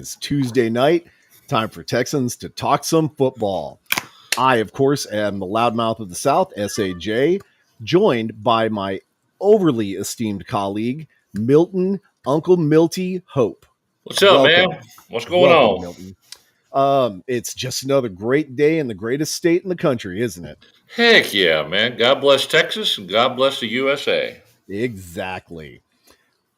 is Tuesday night. Time for Texans to talk some football. I, of course, am the loudmouth of the South, SAJ, joined by my overly esteemed colleague, Milton, Uncle Milty Hope. What's up, man? What's going on? Milton. It's just another great day in the greatest state in the country, isn't it? Heck yeah, man. God bless Texas and God bless the USA. Exactly.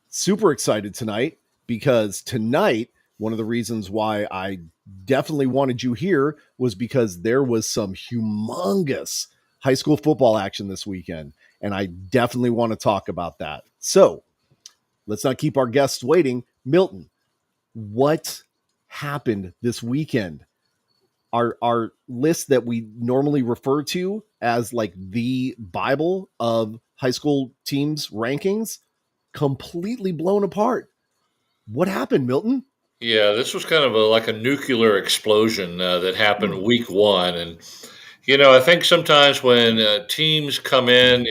Super excited tonight because tonight, one of the reasons why I definitely wanted you here was because there was some humongous high school football action this weekend, and I definitely want to talk about that. So let's not keep our guests waiting. Milton, what happened this weekend? Our list that we normally refer to as like the Bible of high school teams rankings completely blown apart. What happened, Milton? Yeah, this was kind of like a nuclear explosion that happened week one. And, I think sometimes when teams come in,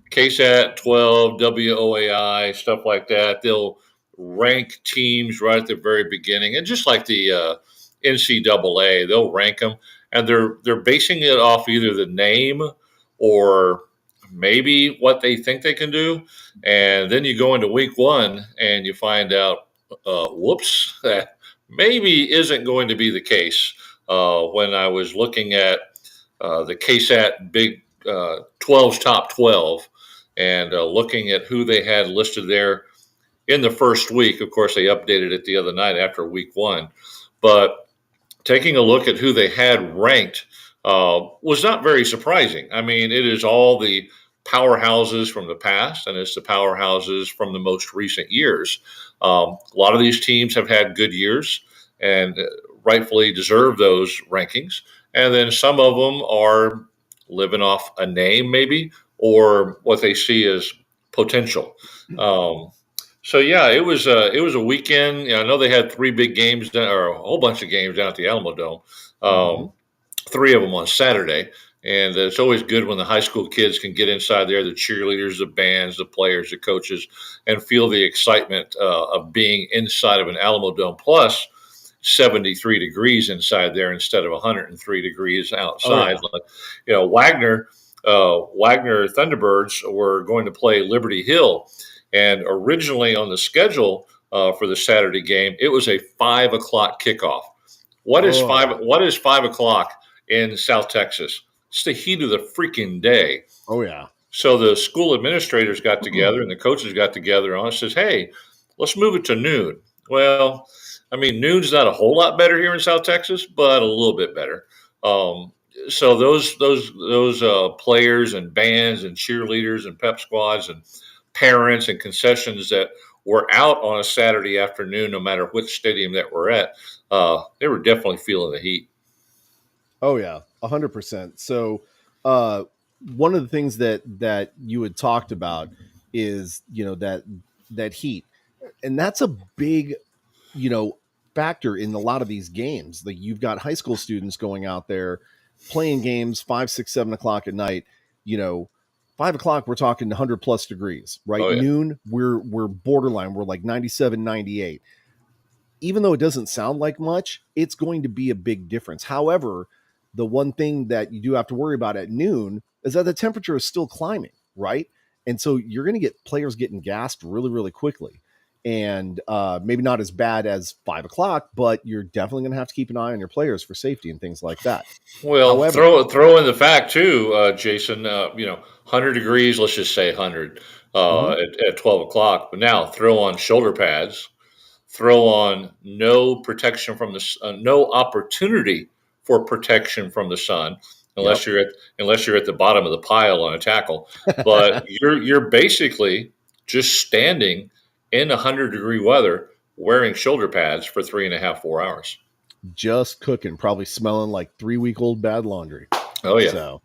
KSAT 12, WOAI, stuff like that, they'll rank teams right at the very beginning. And just like the NCAA, they'll rank them. And they're basing it off either the name or maybe what they think they can do. And then you go into week one and you find out, whoops, that maybe isn't going to be the case. When I was looking at the KSAT Big 12's top 12 and looking at who they had listed there in the first week. Of course, they updated it the other night after week one. But taking a look at who they had ranked was not very surprising. I mean, it is all the powerhouses from the past, and it's the powerhouses from the most recent years. A lot of these teams have had good years and rightfully deserve those rankings. And then some of them are living off a name, maybe, or what they see as potential. So yeah, it was a weekend. I know they had three big games or a whole bunch of games down at the Alamo Dome. Three of them on Saturday, and it's always good when the high school kids can get inside there, the cheerleaders, the bands, the players, the coaches, and feel the excitement of being inside of an Alamo Dome. Plus 73 degrees inside there instead of 103 degrees outside. Oh, yeah. Wagner Thunderbirds were going to play Liberty Hill. And originally on the schedule for the Saturday game, it was a 5 o'clock kickoff. What is 5 o'clock in South Texas? It's the heat of the freaking day. Oh, yeah. So the school administrators got together and the coaches got together and says, hey, let's move it to noon. Well, I mean, noon's not a whole lot better here in South Texas, but a little bit better. So those players and bands and cheerleaders and pep squads and parents and concessions that were out on a Saturday afternoon, no matter which stadium that we're at, they were definitely feeling the heat. Oh yeah, 100%. So one of the things that you had talked about is, that heat, and that's a big, factor in a lot of these games. Like you've got high school students going out there playing games 5, 6, 7 o'clock at night, 5 o'clock, we're talking 100 plus degrees, right? Oh, yeah. Noon, we're borderline. We're like 97, 98. Even though it doesn't sound like much, it's going to be a big difference. However, the one thing that you do have to worry about at noon is that the temperature is still climbing, right? And so you're going to get players getting gassed really, really quickly. And maybe not as bad as 5 o'clock, but you're definitely going to have to keep an eye on your players for safety and things like that. Well, however, throw in the fact too, Jason. 100 degrees. Let's just say 100 at 12 o'clock. But now throw on shoulder pads. Throw on no protection from the no opportunity for protection from the sun, unless you're at the bottom of the pile on a tackle. But you're basically just standing in 100-degree weather wearing shoulder pads for 3.5, 4 hours. Just cooking, probably smelling like 3-week-old bad laundry. Oh yeah. So,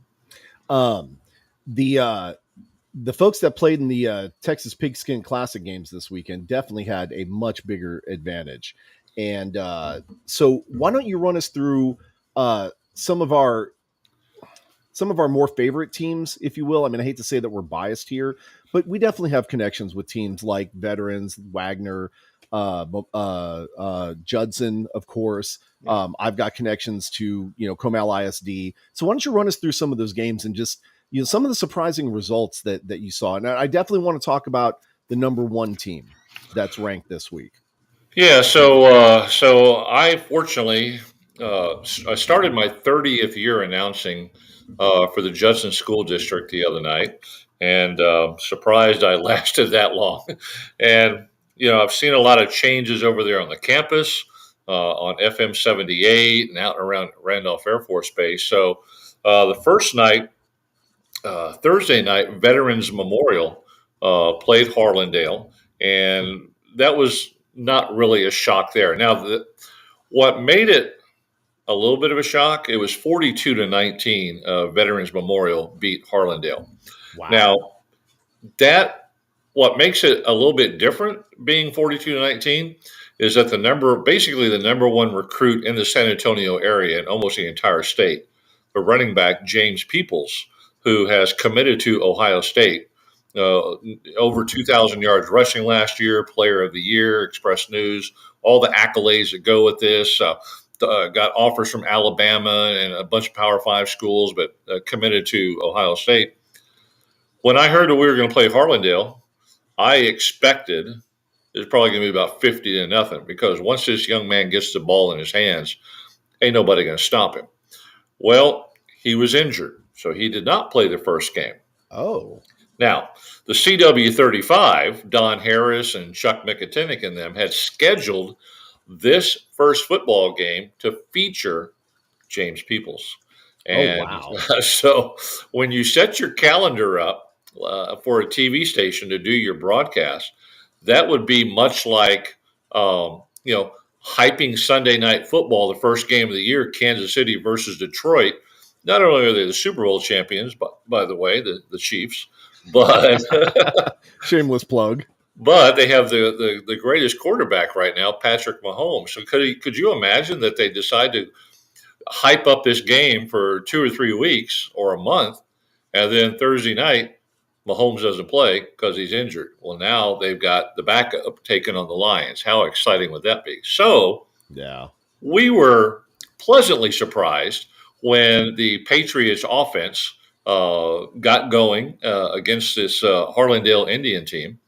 the folks that played in the Texas Pigskin Classic games this weekend definitely had a much bigger advantage. And so why don't you run us through some of our more favorite teams, if you will? I mean, I hate to say that we're biased here, but we definitely have connections with teams like Veterans, Wagner, Judson, of course. Yeah. I've got connections to, Comal ISD. So why don't you run us through some of those games and just, some of the surprising results that you saw? And I definitely want to talk about the number one team that's ranked this week. Yeah, so I fortunately I started my 30th year announcing for the Judson School District the other night, and surprised I lasted that long. And I've seen a lot of changes over there on the campus, on FM 78, and out around Randolph Air Force Base. So the first night, Thursday night, Veterans Memorial played Harlandale, and that was not really a shock there. Now, what made it a little bit of a shock, it was 42-19. Veterans Memorial beat Harlandale. Wow. Now, what makes it a little bit different being 42-19 is that basically the number one recruit in the San Antonio area and almost the entire state, the running back James Peoples, who has committed to Ohio State, over 2,000 yards rushing last year, Player of the Year, Express News, all the accolades that go with this. Got offers from Alabama and a bunch of Power 5 schools, but committed to Ohio State. When I heard that we were going to play Harlandale, I expected it's probably going to be about 50-0, because once this young man gets the ball in his hands, ain't nobody going to stop him. Well, he was injured, so he did not play the first game. Oh. Now, the CW35, Don Harris and Chuck Mikatinik and them had scheduled this first football game to feature James Peoples. And wow. So when you set your calendar up for a TV station to do your broadcast, that would be much like, hyping Sunday Night Football, the first game of the year, Kansas City versus Detroit. Not only are they the Super Bowl champions, but by the way, the Chiefs, but shameless plug. But they have the greatest quarterback right now, Patrick Mahomes. So could you imagine that they decide to hype up this game for 2 or 3 weeks or a month, and then Thursday night Mahomes doesn't play because he's injured? Well, now they've got the backup taking on the Lions. How exciting would that be? So yeah, we were pleasantly surprised when the Patriots offense got going against this Harlandale Indian team.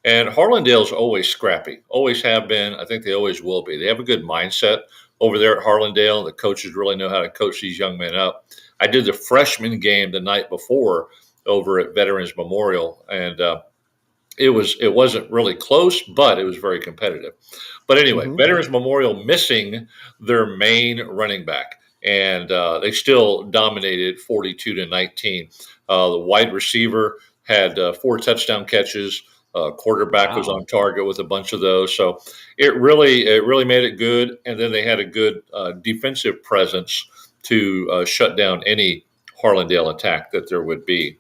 And Harlandale's always scrappy, always have been. I think they always will be. They have a good mindset over there at Harlandale. The coaches really know how to coach these young men up. I did the freshman game the night before over at Veterans Memorial, and it wasn't really close, but it was very competitive. But anyway, Veterans Memorial missing their main running back, and they still dominated 42-19. The wide receiver had 4 touchdown catches. Quarterback was on target with a bunch of those, so it really made it good. And then they had a good defensive presence to shut down any Harlandale attack that there would be.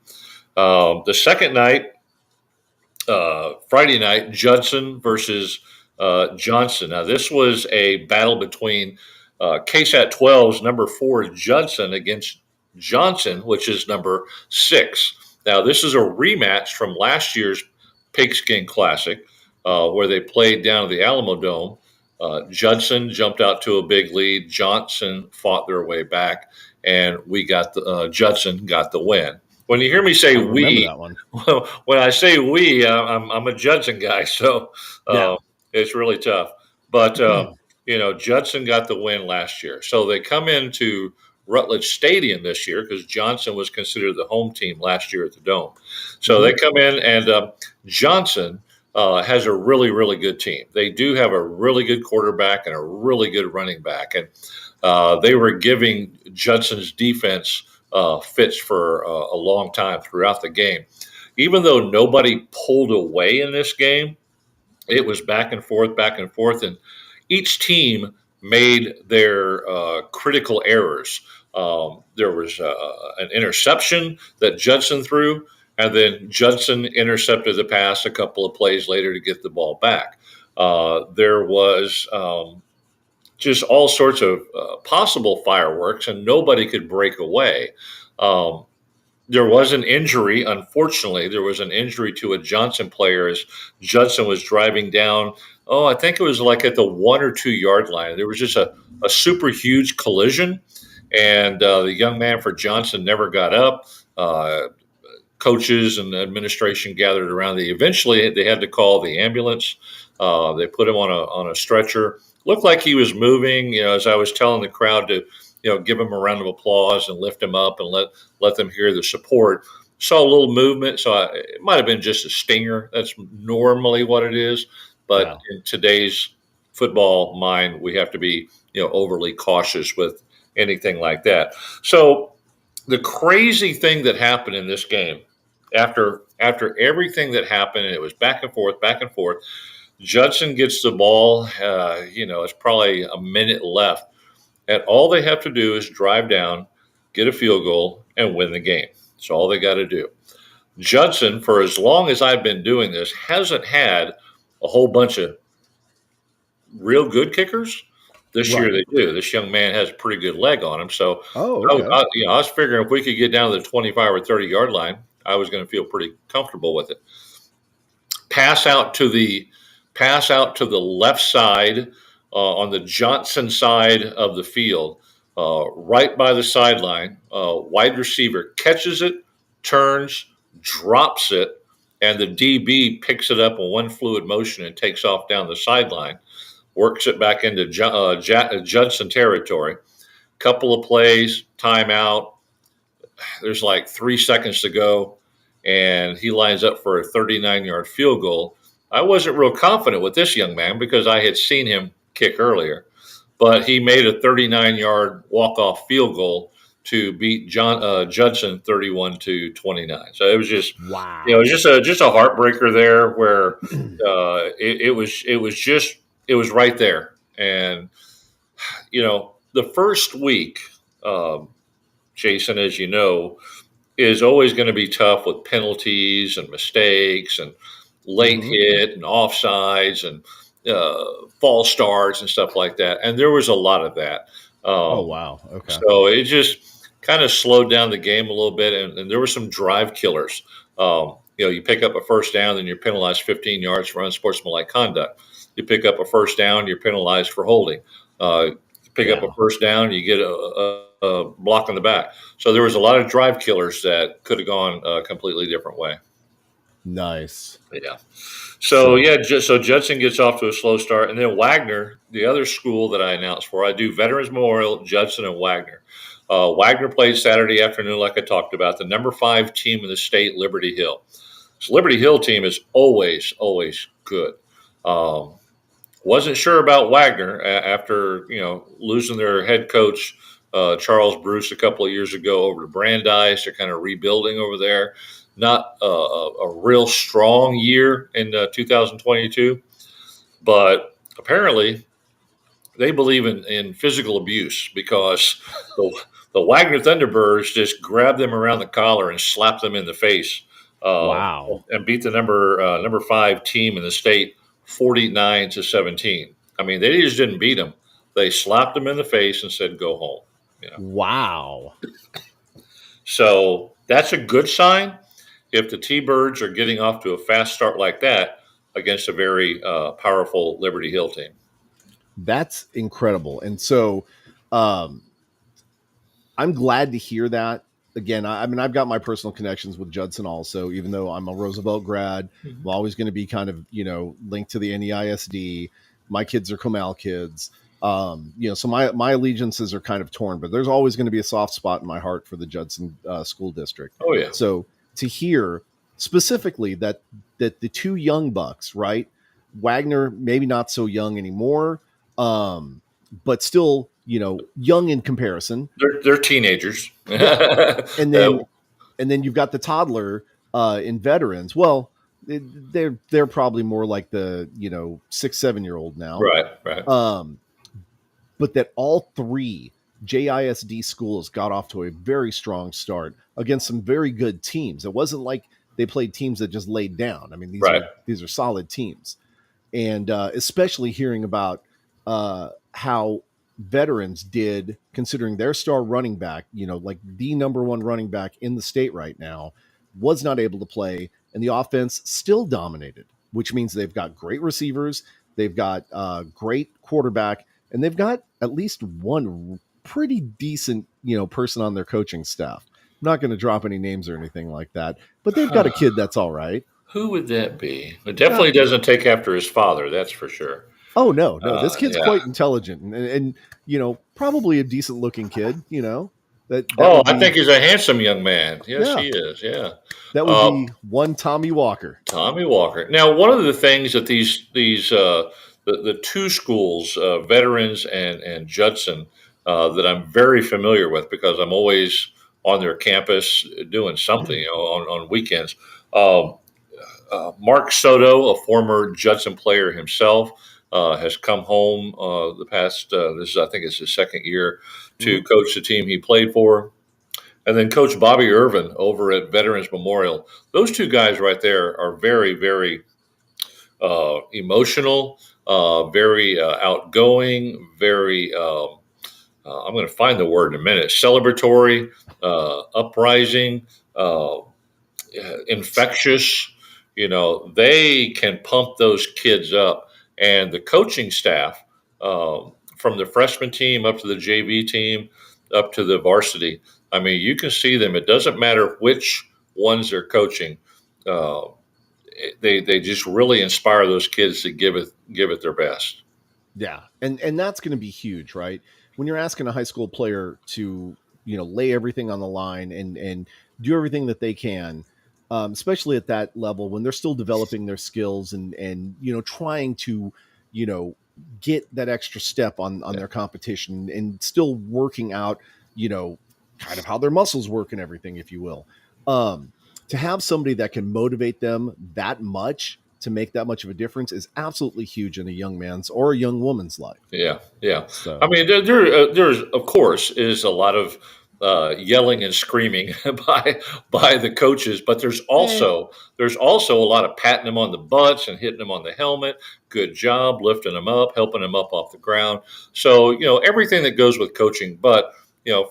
The second night, Friday night, Judson versus Johnson. Now this was a battle between KSAT 12's number 4 Judson against Johnson, which is number 6. Now this is a rematch from last year's Pigskin Classic, where they played down at the Alamo Dome. Judson jumped out to a big lead. Johnson fought their way back, and Judson got the win. When you hear me say we, when I say we, I'm a Judson guy, so it's really tough. But Judson got the win last year, so they come into Rutledge Stadium this year because Johnson was considered the home team last year at the Dome. So they come in, and Johnson has a really, really good team. They do have a really good quarterback and a really good running back. And they were giving Judson's defense fits for a long time throughout the game. Even though nobody pulled away in this game, it was back and forth, and each team made their critical errors. There was an interception that Judson threw, and then Judson intercepted the pass a couple of plays later to get the ball back. There was just all sorts of possible fireworks, and nobody could break away. there was an injury. Unfortunately, there was an injury to a Johnson player as Judson was driving down. Oh, I think it was like at the 1 or 2 yard line. There was just a super huge collision, and the young man for Johnson never got up. Uh, Coaches and administration gathered around. Eventually they had to call the ambulance. They put him on a stretcher. Looked like he was moving. As I was telling the crowd to, give him a round of applause and lift him up and let them hear the support. Saw a little movement, so it might have been just a stinger. That's normally what it is, but Yeah. in today's football mind, we have to be overly cautious with anything like that. So the crazy thing that happened in this game, after everything that happened, and it was back and forth, back and forth. Judson gets the ball. It's probably a minute left, and all they have to do is drive down, get a field goal, and win the game. That's all they got to do. Judson, for as long as I've been doing this, hasn't had a whole bunch of real good kickers. This year Right. they do. This young man has a pretty good leg on him. So Oh, okay. I was figuring if we could get down to the 25 or 30 yard line, I was going to feel pretty comfortable with it. Pass out to the pass out to the left side on the Johnson side of the field, right by the sideline. Wide receiver catches it, turns, drops it, and the DB picks it up in one fluid motion and takes off down the sideline. Works it back into Judson territory. Couple of plays, timeout. There's like 3 seconds to go, and he lines up for a 39-yard field goal. I wasn't real confident with this young man because I had seen him kick earlier, but he made a 39-yard walk-off field goal to beat Judson 31-29. So it was just, it was Wow. just a heartbreaker there where it was right there, and the first week. Jason, as you know, is always going to be tough with penalties and mistakes and late Hmm. hit and offsides and false starts and stuff like that. And there was a lot of that. Oh, Um, wow. Okay. so it just kind of slowed down the game a little bit. And there were some drive killers. You pick up a first down, then you're penalized 15 yards for unsportsmanlike conduct. You pick up a first down, you're penalized for holding. Pick up a Yeah. first down, you get a block in the back. So there was a lot of drive killers that could have gone a completely different way. Nice. Yeah. So So, yeah, so Judson gets off to a slow start, and then Wagner, the other school that I announced for, I do Veterans Memorial, Judson, and Wagner. Wagner played Saturday afternoon, like I talked about. The number 5 team in the state, Liberty Hill. So Liberty Hill team is always good. Um, wasn't sure about Wagner after losing their head coach Charles Bruce a couple of years ago over to Brandeis. They're kind of rebuilding over there. Not a real strong year in 2022, but apparently they believe in physical abuse because the Wagner Thunderbirds just grabbed them around the collar and slapped them in the face uh, wow. and beat the number 5 team in the state 49-17. I mean, they just didn't beat them; they slapped them in the face and said, "Go home." You know, Wow. so that's a good sign if the T-Birds are getting off to a fast start like that against a very powerful Liberty Hill team. That's incredible. And so, um, I'm glad to hear that. Again, I mean, I've got my personal connections with Judson also, even though I'm a Roosevelt grad. I'm always going to be kind of, linked to the NEISD. My kids are Comal kids. So my allegiances are kind of torn, but there's always going to be a soft spot in my heart for the Judson school district. Oh yeah, So to hear specifically that the two young bucks, right? Wagner, maybe not so young anymore, but still, young in comparison. they're teenagers. Yeah. And then Uh, you've got the toddler in veterans. Well, they're probably more like the 6-7 year old now. right, right, Um, but that all three JISD schools got off to a very strong start against some very good teams. It wasn't like they played teams that just laid down. I mean, right. these are solid teams, and especially hearing about how Veterans did, considering their star running back, like the number one running back in the state right now, was not able to play, and the offense still dominated, which means they've got great receivers, they've got great quarterback, and they've got at least one pretty decent, person on their coaching staff. I'm not going to drop any names or anything like that, but they've got a kid that's all right. Who would that be? It Uh, definitely doesn't take after his father, that's for sure. oh no, this kid's Yeah. quite intelligent and probably a decent looking kid. That Oh, would I be think he's a handsome young man. Yes, yeah, he is. Yeah. that would Uh, be one Tommy Walker. Tommy Walker. Now, one of the things that the two schools, Veterans and Judson, that I'm very familiar with because I'm always on their campus doing something, on weekends. Um, Mark Soto, a former Judson player himself, has come home the past. This is, I think, it's his second year to Mhm. coach the team he played for. And then Coach Bobby Irvin over at Veterans Memorial. Those two guys right there are very, very emotional, very outgoing, very, I'm going to find the word in a minute, celebratory, uprising, infectious. They can pump those kids up. And the coaching staff, from the freshman team up to the JV team, up to the varsity, I mean, you can see them. It doesn't matter which ones they're coaching. Uh, they just really inspire those kids to give it their best. Yeah, and that's going to be huge, right? When you're asking a high school player to lay everything on the line and do everything that they can, especially at that level when they're still developing their skills and trying to you know get that extra step on Yeah, their competition and still working out you know kind of how their muscles work and everything, if you will. Um, to have somebody that can motivate them that much to make that much of a difference is absolutely huge in a young man's or a young woman's life. yeah, yeah. I So, mean, there's of course is a lot of yelling and screaming by the coaches, but eh, there's also a lot of patting them on the butts and hitting them on the helmet. Good job, lifting them up, helping them up off the ground. So everything that goes with coaching. But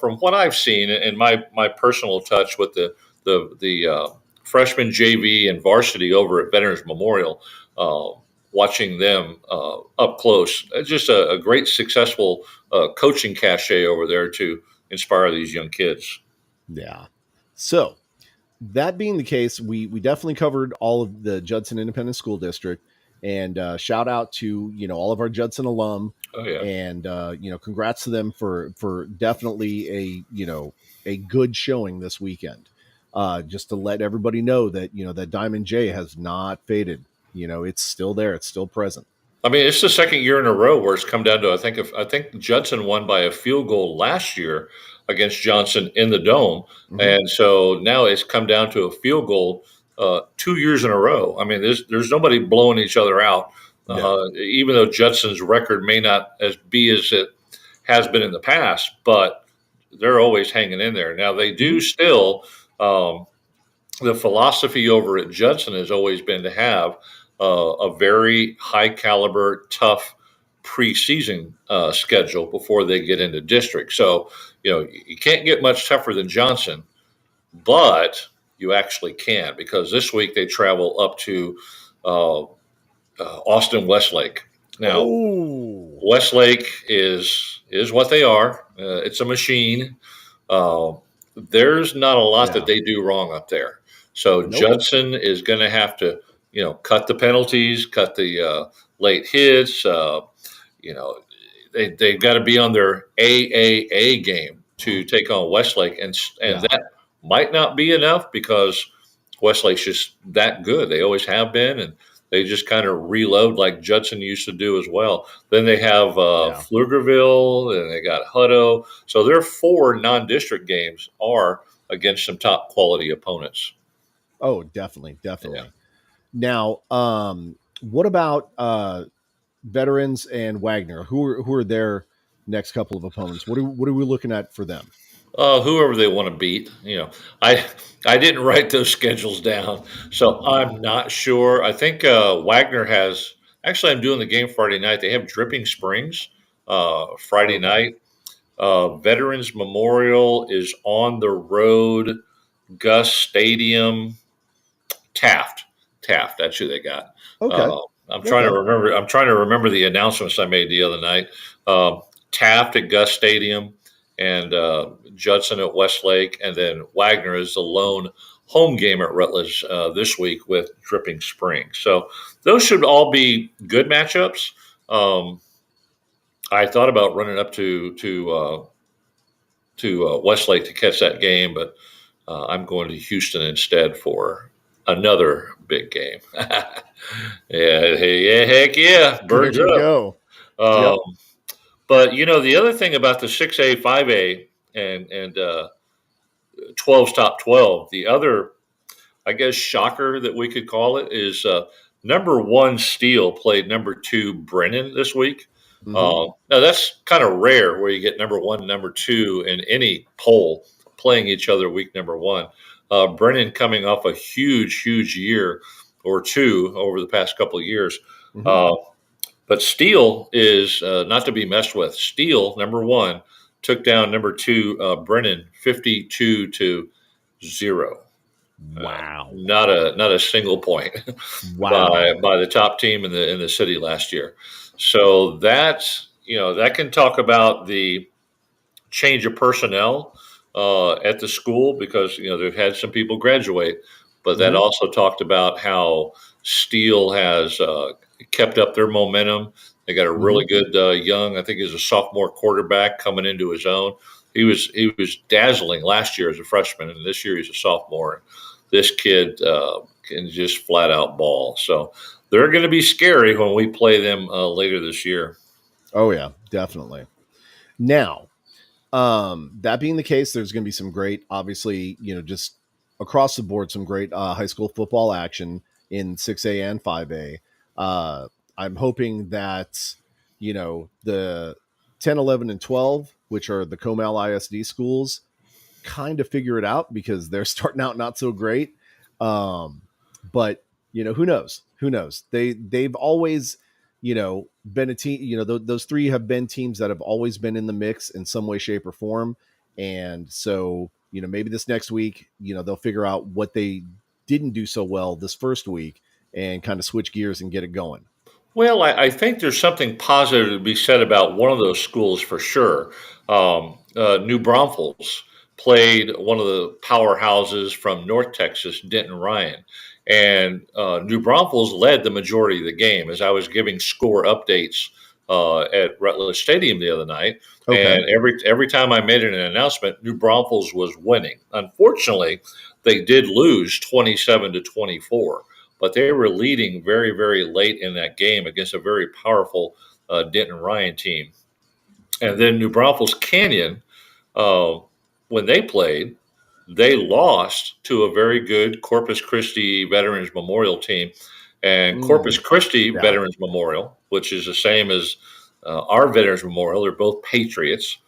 from what I've seen and my personal touch with the freshman JV and varsity over at Veterans Memorial. Watching them up close. It's just a great, successful coaching cachet over there to inspire these young kids. yeah. So, that being the case, we definitely covered all of the Judson Independent School District, and shout out to all of our Judson alum, Oh yeah, and congrats to them for definitely a good showing this weekend. Just to let everybody know that that Diamond J has not faded. It's still there. It's still present. I mean it's the second year in a row where it's come down to I think Judson won by a field goal last year against Johnson in the dome, Hmm. and so now it's come down to a field goal 2 years in a row. I mean there's nobody blowing each other out, No. even though Judson's record may not be as it has been in the past, but they're always hanging in there. Now they Hmm. do still. Um, the philosophy over at Judson has always been to have a very high caliber, tough preseason schedule before they get into district. So you can't get much tougher than Johnson, but you actually can because this week they travel up to uh, Austin Westlake. Now Oh, Westlake is what they are. It's a machine. Uh, there's not a lot that yeah. they do wrong up there. So Nope. Judson is going to have to, cut the penalties, cut the late hits. You know, they've got to be on their AAA game to take on Westlake, and Yeah. that might not be enough because Westlake's just that good. They always have been, and they just kind of reload like Judson used to do as well. Then they have Yeah. Pflugerville, and they got Hutto. So their four non-district games are against some top quality opponents. Oh, definitely, Yeah. definitely. Now, what about Veterans and Wagner? Who are their next couple of opponents? What are we looking at for them? Whoever they want to beat. I didn't write those schedules down, so I'm not sure. I think Wagner has. Actually, I'm doing the game Friday night. They have Dripping Springs Friday Okay. night. Veterans Memorial is on the road. Gus Stadium, Taft. Taft. That's who they got. Okay. Uh, I'm trying to Okay. remember. I'm trying to remember the announcements I made the other night. Taft at Gus Stadium, and Judson at Westlake, and then Wagner is the lone home game at Rutledge this week with Dripping Springs. So those should all be good matchups. Um, I thought about running up to Westlake to catch that game, but I'm going to Houston instead for another big game. Yeah, heck yeah, There birds you up. go. Yep. Um, but the other thing about the 6A, 5A, and 12's top 12, the other, I guess, shocker that we could call it is number one Steele played number two Brennan this week. Hmm. Now that's kind of rare where you get number one, and number two in any poll playing each other week number one. Brennan coming off a huge year or two over the past couple of years. Hmm. Uh, but Steele is not to be messed with. Steele, number one, took down number two Brennan 52-0. Wow. Not a single point Wow. by the top team in the city last year. So that's that can talk about the change of personnel at the school because they've had some people graduate, but that Hmm. also talked about how Steele has kept up their momentum. They got a Hmm. really good young, I think he's a sophomore quarterback coming into his own. He was dazzling last year as a freshman, and this year he's a sophomore. This kid can just flat out ball. So they're going to be scary when we play them later this year. Oh yeah, definitely. Now, that being the case, there's going to be some great, obviously, just across the board, some great high school football action in 6A and 5A. I'm hoping that, the 10, 11, and 12, which are the Comal ISD schools, kind of figure it out because they're starting out not so great. Um, but who knows? Who knows? They've always, been a team. Those three have been teams that have always been in the mix in some way, shape, or form. And so, maybe this next week, they'll figure out what they didn't do so well this first week and kind of switch gears and get it going. Well, I think there's something positive to be said about one of those schools for sure. New Braunfels played one of the powerhouses from North Texas, Denton Ryan, and New Braunfels led the majority of the game. As I was giving score updates at Rutledge Stadium the other night, Okay. and every time I made an announcement, New Braunfels was winning. Unfortunately, they did lose 27-24, but they were leading very late in that game against a very powerful Denton Ryan team. And then New Braunfels Canyon, uh, when they played, they lost to a very good Corpus Christi Veterans Memorial team. And Corpus Mm, Christi yeah. Veterans Memorial, which is the same as our Veterans Memorial, they're both Patriots,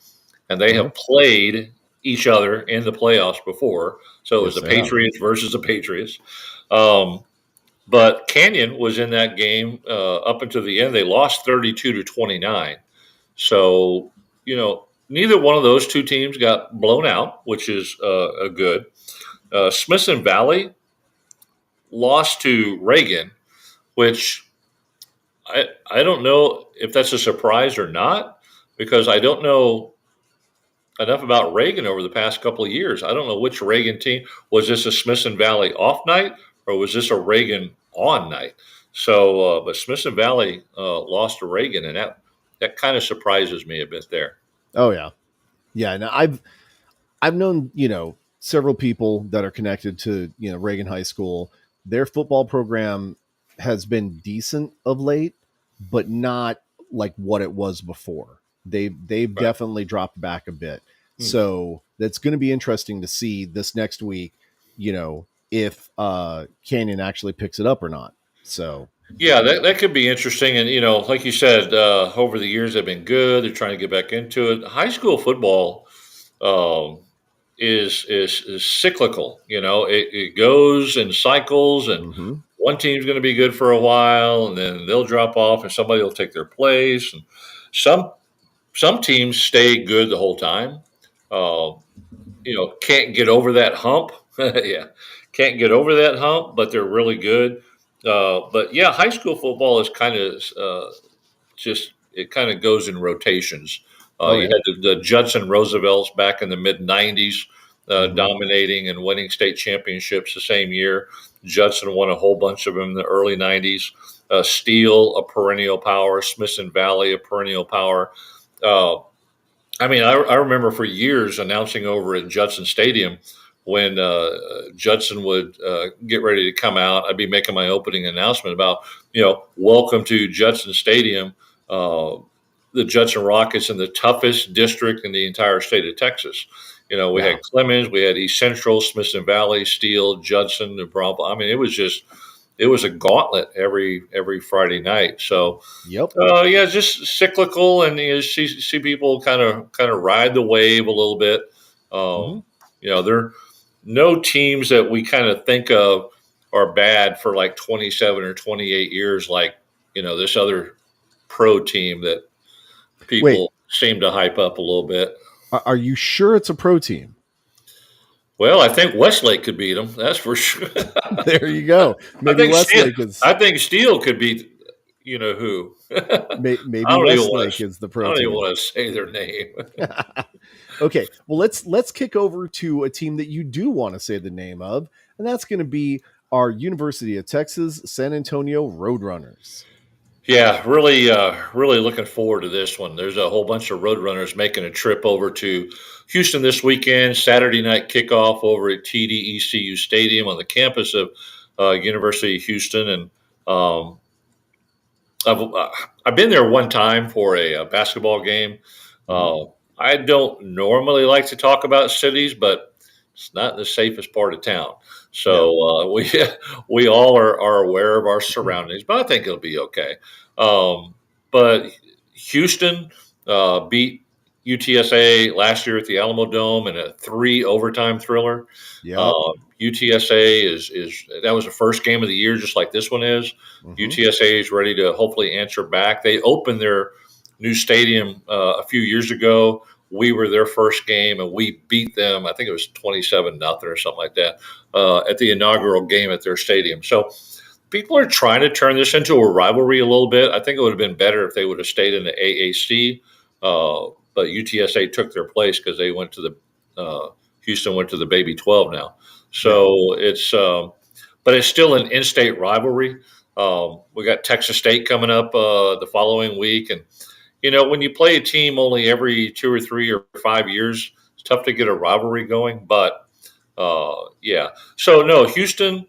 and they Uh-huh. have played each other in the playoffs before. So it was Yes, the they have. Patriots versus the Patriots. Um, but Canyon was in that game up until the end. They lost 32-29. So, neither one of those two teams got blown out, which is a good. Smithson Valley lost to Reagan, which I don't know if that's a surprise or not, because I don't know enough about Reagan over the past couple of years. I don't know which Reagan team. Was this a Smithson Valley off night or was this a Reagan on night? So, but Smithson Valley lost to Reagan, and that kind of surprises me a bit there. Oh yeah. Yeah. Now I've known, several people that are connected to, Reagan High School. Their football program has been decent of late, but not like what it was before. They've Right. definitely dropped back a bit. Hmm. So that's going to be interesting to see this next week, if Canyon actually picks it up or not. So, Yeah, that could be interesting. And, like you said, over the years they've been good. They're trying to get back into it. High school football um, is cyclical. It goes in cycles, and mhm. one team's going to be good for a while, and then they'll drop off, and somebody will take their place. And some some teams stay good the whole time. Uh, can't get over that hump. Yeah, can't get over that hump, but they're really good. But yeah, high school football is kind of just it kind of goes in rotations. Oh You yeah. had the Judson Roosevelts back in the mid '90s, Hmm. dominating and winning state championships the same year. Judson won a whole bunch of them in the early '90s. Steele, a perennial power. Smithson Valley, a perennial power. Uh, I remember for years announcing over at Judson Stadium when Judson would get ready to come out. I'd be making my opening announcement about, welcome to Judson Stadium, uh, the Judson Rockets in the toughest district in the entire state of Texas. We Yeah. had Clemens, we had East Central, Smithson Valley, Steele, Judson, New Braunfels. It was a gauntlet every Friday night. So Yep. yeah, just cyclical, and see people kind of ride the wave a little bit. Hmm. There are no teams that we kind of think of are bad for like 27 or 28 years, like this other pro team that Wait, people seem to hype up a little bit. are you sure it's a pro team? Well, I think Westlake could beat them. That's for sure. There you go. I Maybe think Steel. Westlake is I think Steel could beat. You know who? maybe Westlake is the I pro don't even team. want to say their name. Okay, well let's kick over to a team that you do want to say the name of, and that's going to be our University of Texas San Antonio Roadrunners. Yeah, really looking forward to this one. There's a whole bunch of Roadrunners making a trip over to Houston this weekend. Saturday night kickoff over at TDECU Stadium on the campus of University of Houston, and um, I've I've been there one time for a basketball game. Mhm. I don't normally like to talk about cities, but it's not the safest part of town. No. So we all are aware of our surroundings, but I think it'll be okay. But Houston beat UTSA last year at the Alamo Dome in a 3 overtime thriller. Yep. UTSA is that was the first game of the year, just like this one is. Hmm. UTSA is ready to hopefully answer back. They opened their new stadium a few years ago. We were their first game, and we beat them. I think it was 27-0 or something like that at the inaugural game at their stadium. So people are trying to turn this into a rivalry a little bit. I think it would have been better if they would have stayed in the AAC, but UTSA took their place because they went to the Houston went to the Baby 12 now. Yeah. So but it's still an in-state rivalry. We got Texas State coming up the following week, and when you play a team only every 2 or 3 or 5 years, it's tough to get a rivalry going. But yeah, so no, Houston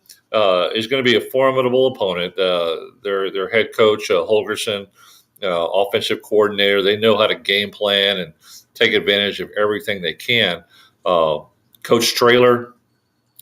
is going to be a formidable opponent. Their head coach Holgerson, offensive coordinator, they know how to game plan and take advantage of everything they can. Uh, Coach Trailer,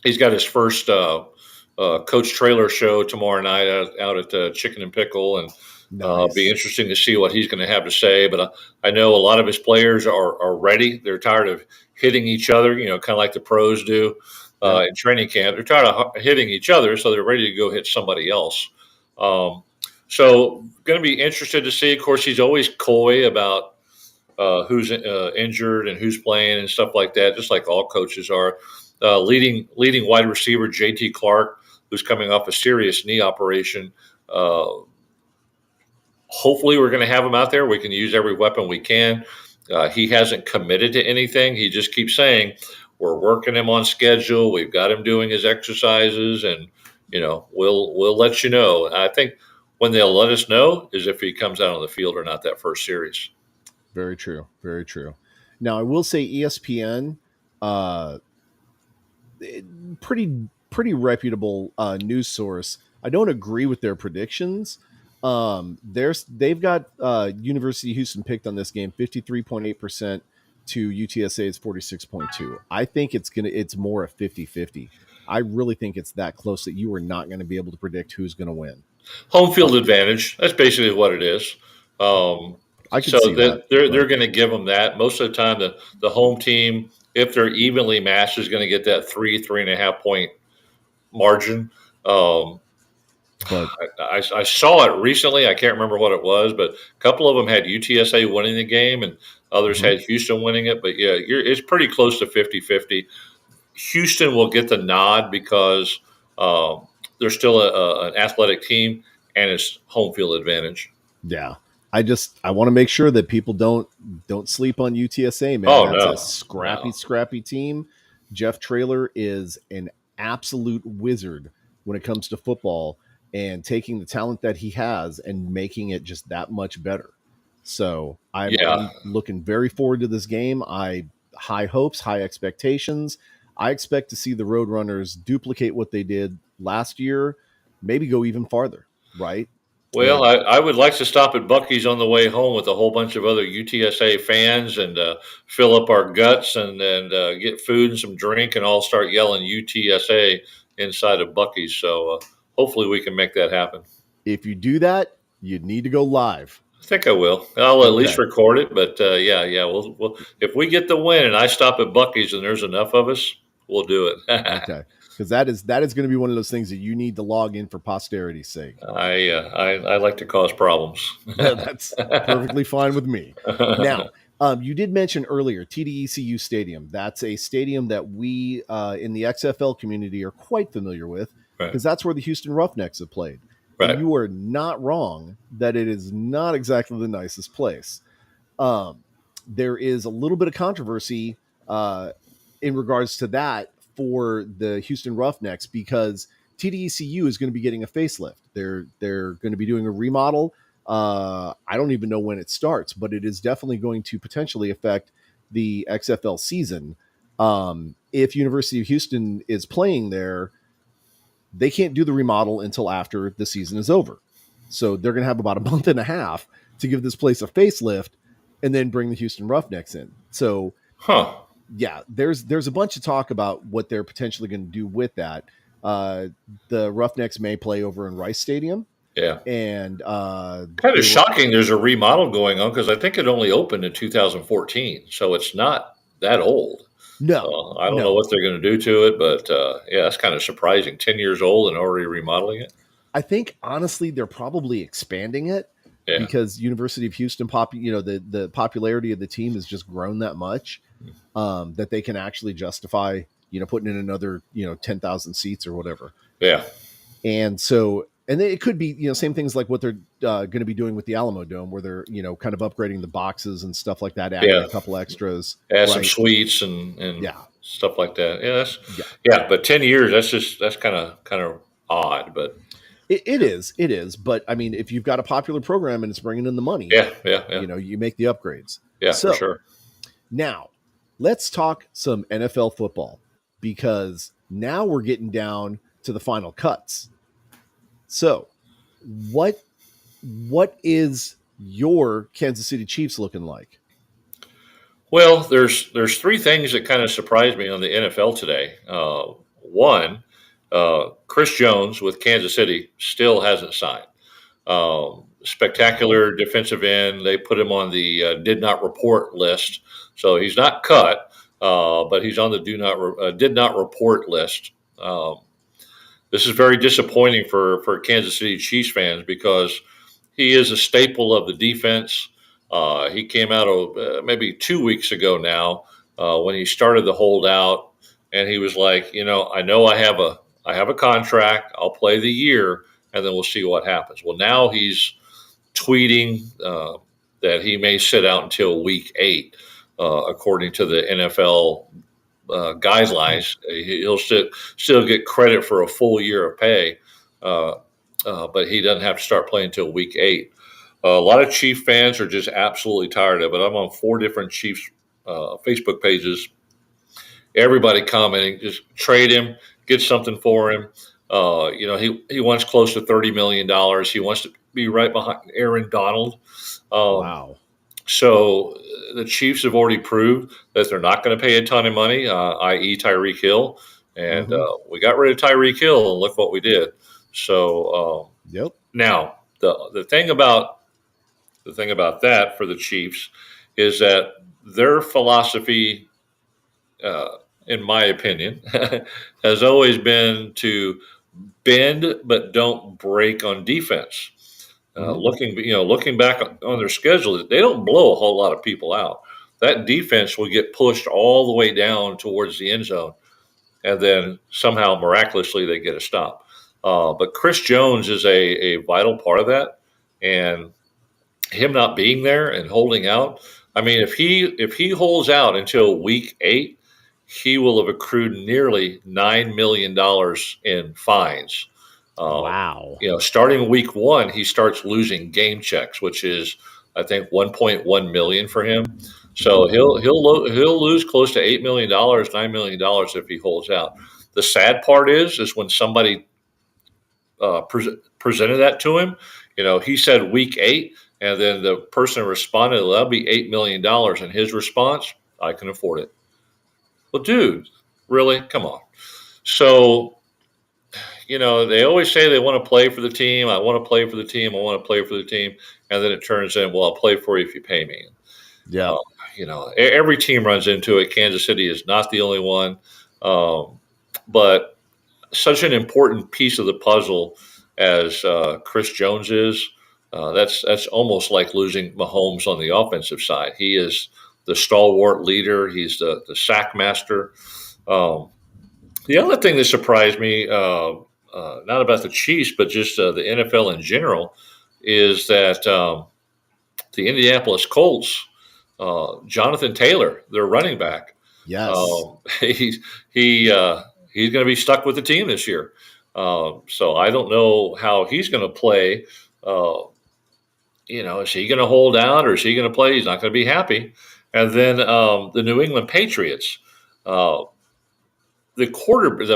he's got his first Coach Trailer show tomorrow night out at Chicken and Pickle, and be Nice. interesting to see what he's going to have to say. But I know a lot of his players are ready. They're tired of hitting each other, kind of like the pros do Yep. in training camp. They're tired of hitting each other, so they're ready to go hit somebody else. Um, so, going to be interested to see. Of course, he's always coy about who's injured and who's playing and stuff like that, just like all coaches are. Leading wide receiver JT Clark, who's coming off a serious knee operation. Hopefully, we're going to have him out there. We can use every weapon we can. He hasn't committed to anything. He just keeps saying we're working him on schedule. We've got him doing his exercises, and we'll let you know. I think when they'll let us know is if he comes out on the field or not that first series. Very true. Very true. Now I will say ESPN, uh, pretty reputable news source. I don't agree with their predictions. They've got University of Houston picked on this game 53.8% to UTSA's 46.2. I think it's more a 50-50. I really think it's that close that you are not going to be able to predict who's going to win. Home Uh, field advantage. That's basically what it is. Um, I could so see that, that they're but going to give them that. Most of the time, the home team, if they're evenly matched, is going to get that 3.5 point margin. Um, but I saw it recently. I can't remember what it was, but a couple of them had UTSA winning the game, and Others Mhm. had Houston winning it, but yeah, it's pretty close to 50-50. Houston will get the nod because um, they're still an athletic team and it's home field advantage. Yeah. I want to make sure that people don't sleep on UTSA, man. Oh That's a no, scrappy, no, scrappy team. Jeff Traylor is an absolute wizard when it comes to football and taking the talent that he has and making it just that much better. So yeah. I'm looking very forward to this game. I high hopes, high expectations. I expect to see the Roadrunners duplicate what they did last year, maybe go even farther, right? Well, And I would like to stop at Bucky's on the way home with a whole bunch of other UTSA fans and fill up our guts and get food and some drink and all start yelling UTSA inside of Bucky's. So hopefully we can make that happen. if you do that, you need to go live. I think I will. I'll at least Okay. record it, but yeah. We'll if we get the win and I stop at Bucky's and there's enough of us, we'll do it. Okay. Because that is going to be one of those things that you need to log in for posterity's sake. I like to cause problems. That's perfectly fine with me. Now, you did mention earlier TDECU Stadium. That's a stadium that we in the XFL community are quite familiar with Right, because that's where the Houston Roughnecks have played. And right. you are not wrong that it is not exactly the nicest place. Um, there is a little bit of controversy in regards to that for the Houston Roughnecks because TDECU is going to be getting a facelift. They're going to be doing a remodel. I don't even know when it starts, but it is definitely going to potentially affect the XFL season. If University of Houston is playing there, they can't do the remodel until after the season is over. So they're going to have about a month and a half to give this place a facelift and then bring the Houston Roughnecks in. So Huh. yeah, there's a bunch of talk about what they're potentially going to do with that. Uh, the Roughnecks may play over in Rice Stadium, Yeah. and Kind of they were shocking there's a remodel going on because I think it only opened in 2014, so it's not that old. no, I don't know no. what they're going to do to it, but yeah, that's kind of surprising. 10 years old and already remodeling it. I think honestly they're probably expanding it Yeah. because University of Houston the popularity of the team has just grown that much that they can actually justify putting in another 10,000 seats or whatever. Yeah. And so, and it could be, same things like what they're going to be doing with the Alamo Dome, where they're, kind of upgrading the boxes and stuff like that, adding Yeah. a couple extras, Add some right? suites and Yeah. stuff like that. Yeah. Yeah. Yeah. But 10 years, that's kind of odd, but It is. But I mean, if you've got a popular program and it's bringing in the money, yeah. you make the upgrades. Yeah, for So sure. now let's talk some NFL football because now we're getting down to the final cuts. So what is your Kansas City Chiefs looking like? Well, there's three things that kind of surprised me on the NFL today. One, Chris Jones with Kansas City still hasn't signed. Wow. Spectacular defensive end. They put him on the did not report list, so he's not cut, but he's on the did not report list. This is very disappointing for Kansas City Chiefs fans because he is a staple of the defense. He came out maybe 2 weeks ago now when he started the holdout, and he was like, I know I have a contract. I'll play the year, and then we'll see what happens. Well, now he's tweeting that he may sit out until week 8, according to the NFL guidelines. He'll still get credit for a full year of pay, uh, but he doesn't have to start playing until week 8. A lot of Chief fans are just absolutely tired of it. I'm on 4 different Chiefs Facebook pages. Everybody commenting, just trade him, get something for him. He wants close to $30 million. He wants to be right behind Aaron Donald. Um, Wow. so the Chiefs have already proved that they're not going to pay a ton of money, i.e., Tyreek Hill, and Mm-hmm. we got rid of Tyreek Hill, and look what we did. So Yep. now the thing about that for the Chiefs is that their philosophy, uh, in my opinion, has always been to bend but don't break on defense. Mm-hmm. Looking back on their schedule, they don't blow a whole lot of people out. that defense will get pushed all the way down towards the end zone, and then somehow miraculously they get a stop. But Chris Jones is a vital part of that, and him not being there and holding out. I mean, if he holds out until week 8, he will have accrued nearly $9 million in fines. Um, Wow. Starting week 1, he starts losing game checks, which is I think 1.1 million for him. So he'll lose close to $8 million, $9 million if he holds out. The sad part is when somebody presented that to him. He said week 8, and then the person responded, well, "That'll be $8 million." And his response, "I can afford it." Well, dude, really? Come on. So they always say they want to play for the team. I want to play for the team. I want to play for the team, and then it turns in, well, I'll play for you if you pay me. Yeah. Every team runs into it. Kansas City is not the only one, but such an important piece of the puzzle as Chris Jones is. That's almost like losing Mahomes on the offensive side. He is the stalwart leader. He's the sack master. The other thing that surprised me, not about the Chiefs, but just the NFL in general, is that the Indianapolis Colts, Jonathan Taylor, their running back, Yes. he's going to be stuck with the team this year. So I don't know how he's going to play. Is he going to hold out or is he going to play? He's not going to be happy. And then the New England Patriots, the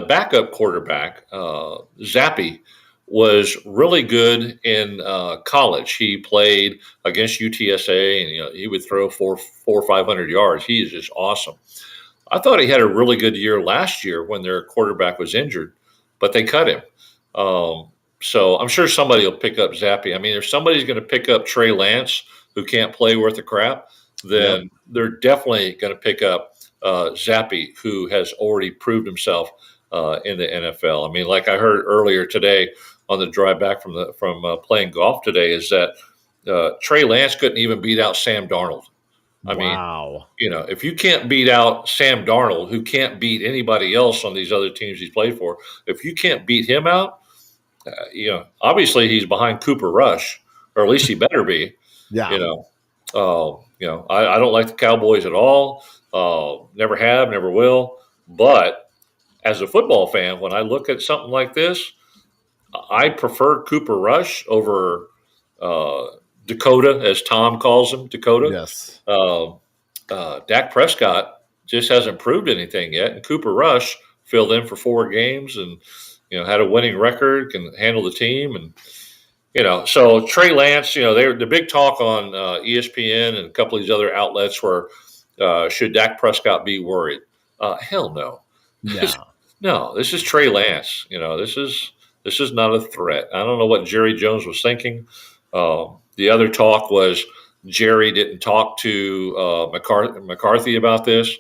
backup quarterback, Zappy, was really good in college. He played against UTSA, and he would throw 400-500 yards. He is just awesome. I thought he had a really good year last year when their quarterback was injured, but they cut him. So I'm sure somebody will pick up Zappy. I mean, if somebody's going to pick up Trey Lance, who can't play worth a crap, then they're definitely going to pick up Zappy, who has already proved himself in the NFL. I mean, like I heard earlier today on the drive back from playing golf today, is that Trey Lance couldn't even beat out Sam Darnold. I mean, Wow. if you can't beat out Sam Darnold, who can't beat anybody else on these other teams he's played for, if you can't beat him out, obviously he's behind Cooper Rush, or at least he better be. Yeah. I don't like the Cowboys at all. Never have, never will. But as a football fan, when I look at something like this, I prefer Cooper Rush over Dakota, as Tom calls him, Dakota. Yes. Dak Prescott just hasn't proved anything yet, and Cooper Rush filled in for 4 games and had a winning record, can handle the team, and so Trey Lance, the big talk on ESPN and a couple of these other outlets were, should Dak Prescott be worried? Hell no. No. No, this is Trey Lance. This is not a threat. I don't know what Jerry Jones was thinking. The other talk was Jerry didn't talk to McCarthy about this.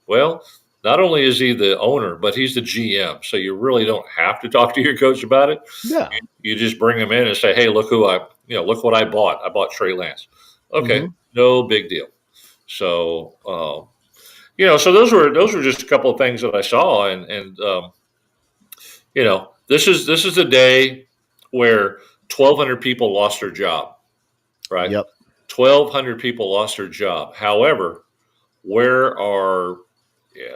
Well, not only is he the owner, but he's the GM. So you really don't have to talk to your coach about it. Yeah. You just bring him in and say, "Hey, look look what I bought. I bought Trey Lance." Okay, no big deal. So, so those were just a couple of things that I saw, and this is the day where 1,200 people lost their job, right? Yep. 1,200 people lost their job. However, I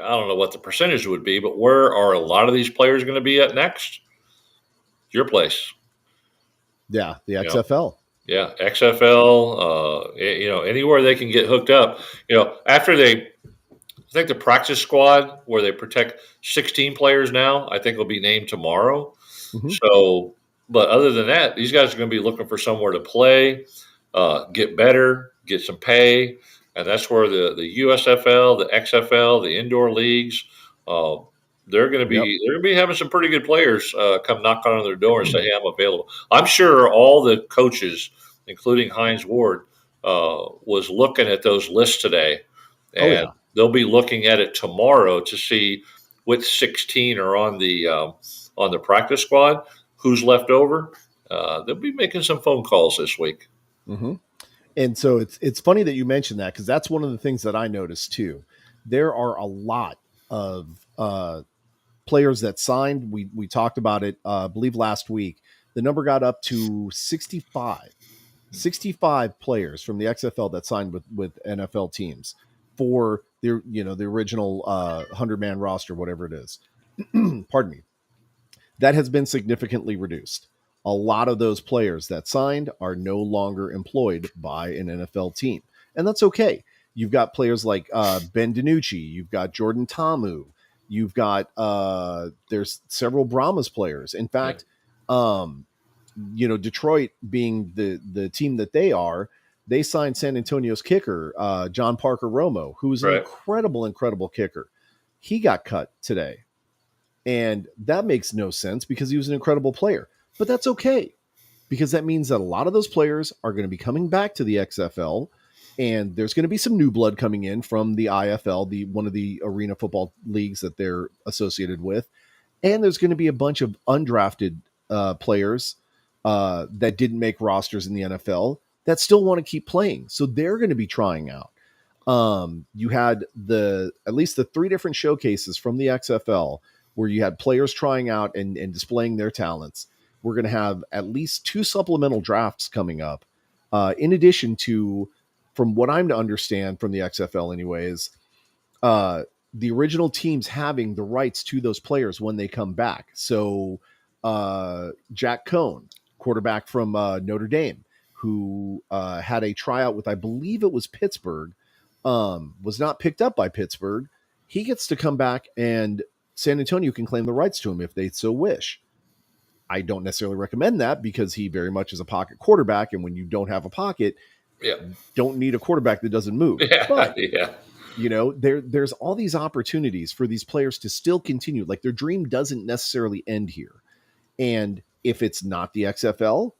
don't know what the percentage would be, but where are a lot of these players going to be at next? Your place. Yeah, the XFL. Yeah, XFL. Anywhere they can get hooked up. After I think the practice squad where they protect 16 players now, I think will be named tomorrow. Mm-hmm. So, but other than that, these guys are going to be looking for somewhere to play, get better, get some pay, and that's where the USFL, the XFL, the indoor leagues, they're going to be having some pretty good players come knock on their door and say, "Hey, I'm available." I'm sure all the coaches, including Hines Ward, was looking at those lists today, and they'll be looking at it tomorrow to see which 16 are on the practice squad, who's left over. They'll be making some phone calls this week. Mm-hmm. And so it's funny that you mentioned that because that's one of the things that I noticed too. There are a lot of players that signed. We talked about it, I believe last week. The number got up to 65 players from the XFL that signed with NFL teams for their the original 100-man roster, whatever it is. Pardon me. That has been significantly reduced. A lot of those players that signed are no longer employed by an NFL team, and that's okay. You've got players like Ben DiNucci, you've got Jordan Tamu, you've got there's several Brahmas players. In Yeah. fact, Detroit being the team that they are, they signed San Antonio's kicker, John Parker Romo, who is an Right. incredible kicker. He got cut today. And that makes no sense because he was an incredible player. But that's okay because that means that a lot of those players are going to be coming back to the XFL, and there's going to be some new blood coming in from the IFL, the one of the arena football leagues that they're associated with, and there's going to be a bunch of undrafted players that didn't make rosters in the NFL that still want to keep playing. So they're going to be trying out. You had at least the three different showcases from the XFL where you had players trying out and displaying their talents. We're going to have at least two supplemental drafts coming up, in addition to, from what I'm to understand from the XFL, anyways, the original teams having the rights to those players when they come back. So, Jack Cohn, quarterback from Notre Dame, who had a tryout with, I believe it was Pittsburgh, was not picked up by Pittsburgh. He gets to come back, and San Antonio can claim the rights to him if they so wish. I don't necessarily recommend that because he very much is a pocket quarterback, and when you don't have a pocket, Yeah. don't need a quarterback that doesn't move. Yeah. But Yeah. there's all these opportunities for these players to still continue. Like, their dream doesn't necessarily end here. And if it's not the XFL,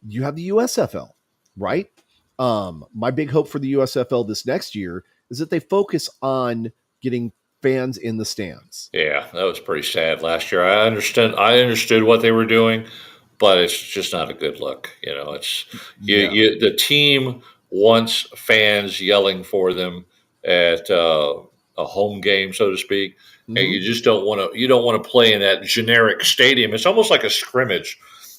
you have the USFL, right? My big hope for the USFL this next year is that they focus on getting fans in the stands. Yeah, that was pretty sad last year. I understood what they were doing, but it's just not a good look. It's No. the team wants fans yelling for them at a home game, so to speak, and Mm-hmm. you just don't want to play in that generic stadium. It's almost like a scrimmage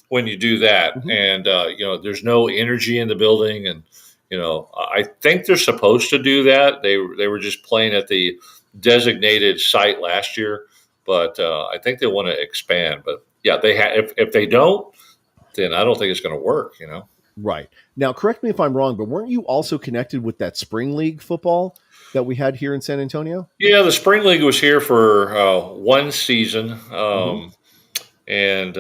when you do that, Mm-hmm. and there's no energy in the building, and I think they're supposed to do that. They were just playing at the designated site last year, but I think they want to expand. But yeah, if they don't, then I don't think it's going to work. Right. Now, correct me if I'm wrong, but weren't you also connected with that spring league football that we had here in San Antonio? Yeah, the spring league was here for one season, Mm-hmm. and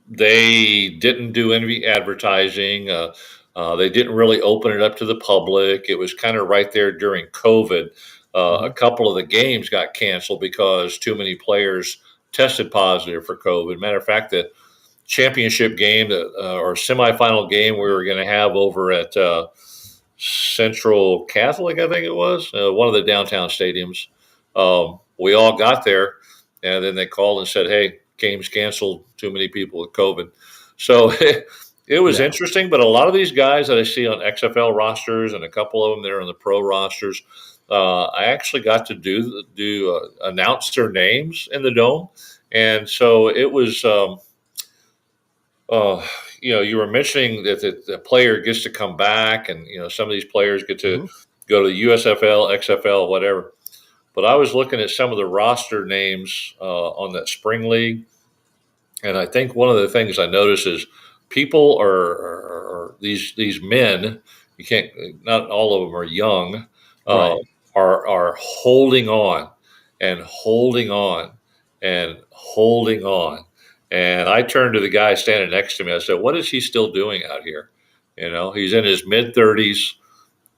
they didn't do any advertising. They didn't really open it up to the public. It was kind of right there during COVID. A Mm-hmm. couple of the games got canceled because too many players tested positive for COVID. Matter of fact, the championship game or semifinal game we were going to have over at Central Catholic, I think it was, one of the downtown stadiums. We all got there, and then they called and said, "Hey, game's canceled. Too many people with COVID." So it was Yeah. interesting. But a lot of these guys that I see on XFL rosters, and a couple of them that are on the pro rosters, I actually got to announce their names in the dome, and so it was. Uh, you were mentioning that the player gets to come back, and some of these players get to Mm-hmm. go to the USFL, XFL, whatever. But I was looking at some of the roster names on that spring league, and I think one of the things I noticed is people are these men. You can't. Not all of them are young. Uh, Right. are holding on and holding on and holding on. And I turned to the guy standing next to me. I said, "What is he still doing out here? He's in his mid-30s.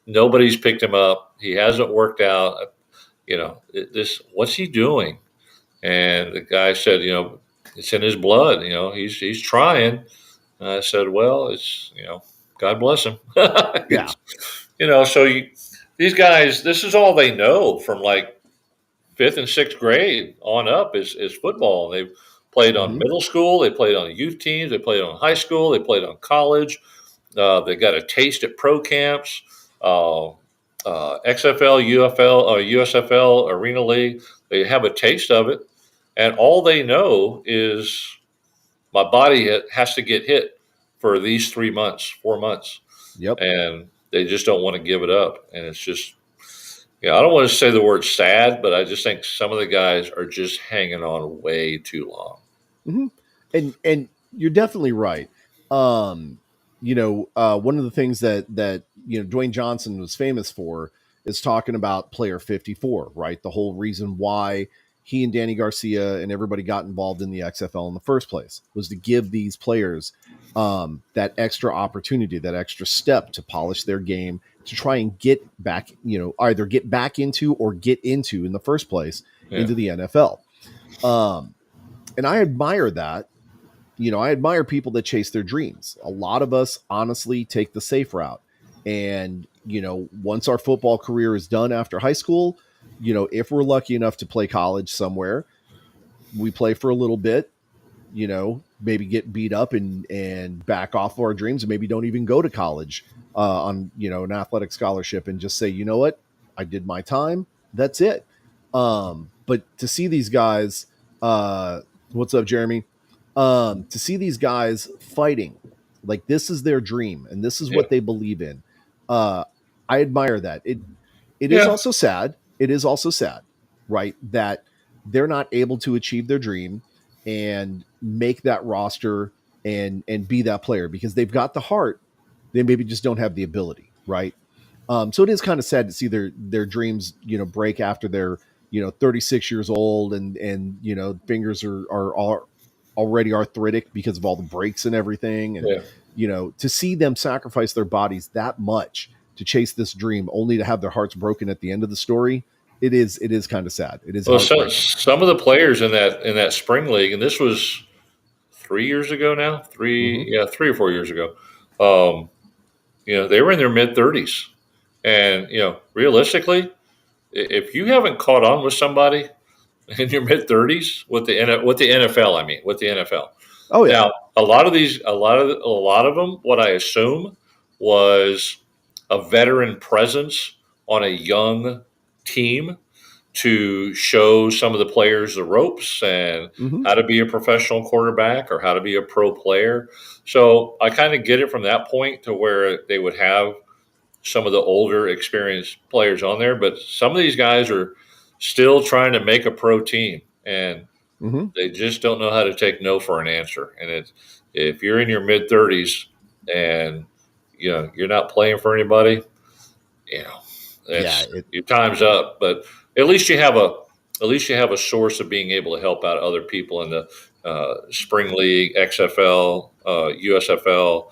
Nobody's picked him up. He hasn't worked out. This. What's he doing?" And the guy said, "It's in his blood. He's trying." And I said, "Well, God bless him." Yeah. It's, so these guys, this is all they know from like fifth and sixth grade on up is football. They've played on Mm-hmm. middle school, they played on youth teams, they played on high school, they played on college. They got a taste at pro camps, uh, XFL, UFL, USFL, Arena League. They have a taste of it, and all they know is my body has to get hit for these 3 months, 4 months, Yep. and they just don't want to give it up. And it's just, I don't want to say the word sad, but I just think some of the guys are just hanging on way too long. Hmm. And you're definitely right. Um, one of the things that Dwayne Johnson was famous for is talking about player 54, right? The whole reason why he and Danny Garcia and everybody got involved in the XFL in the first place was to give these players that extra opportunity, that extra step to polish their game, to try and get back, either get back into or get into in the first place Yeah, into the NFL. And I admire that. I admire people that chase their dreams. A lot of us honestly take the safe route. And, once our football career is done after high school, if we're lucky enough to play college somewhere, we play for a little bit, maybe get beat up and back off of our dreams and maybe don't even go to college on, an athletic scholarship and just say, you know what, I did my time. That's it. But to see these guys, what's up, Jeremy? To see these guys fighting, like this is their dream and this is yeah, what they believe in. Uh, I admire that. It is yeah. also sad. It is also sad, right? That they're not able to achieve their dream and make that roster and be that player because they've got the heart. They maybe just don't have the ability, right? So it is kind of sad to see their dreams, break after they're 36 years old and fingers are already arthritic because of all the breaks and everything, and Yeah. to see them sacrifice their bodies that much to chase this dream, only to have their hearts broken at the end of the story. It is kind of sad. It is Well, heartbreaking. some of the players in that spring league, and this was 3 years ago now, Hmm. 3 or 4 years ago. Um, they were in their mid 30s, and realistically, if you haven't caught on with somebody in your mid 30s with the NFL, I mean, with the NFL. Oh yeah. Now, a lot of them, what I assume was a veteran presence on a young team to show some of the players the ropes and Hmm. how to be a professional quarterback or how to be a pro player. So I kind of get it from that point to where they would have some of the older experienced players on there, but some of these guys are still trying to make a pro team and Hmm. they just don't know how to take no for an answer. And if you're in your mid 30s and you're not playing for anybody, you know, Yeah. that's your time's up. But at least you have a source of being able to help out other people in the spring league, XFL, USFL,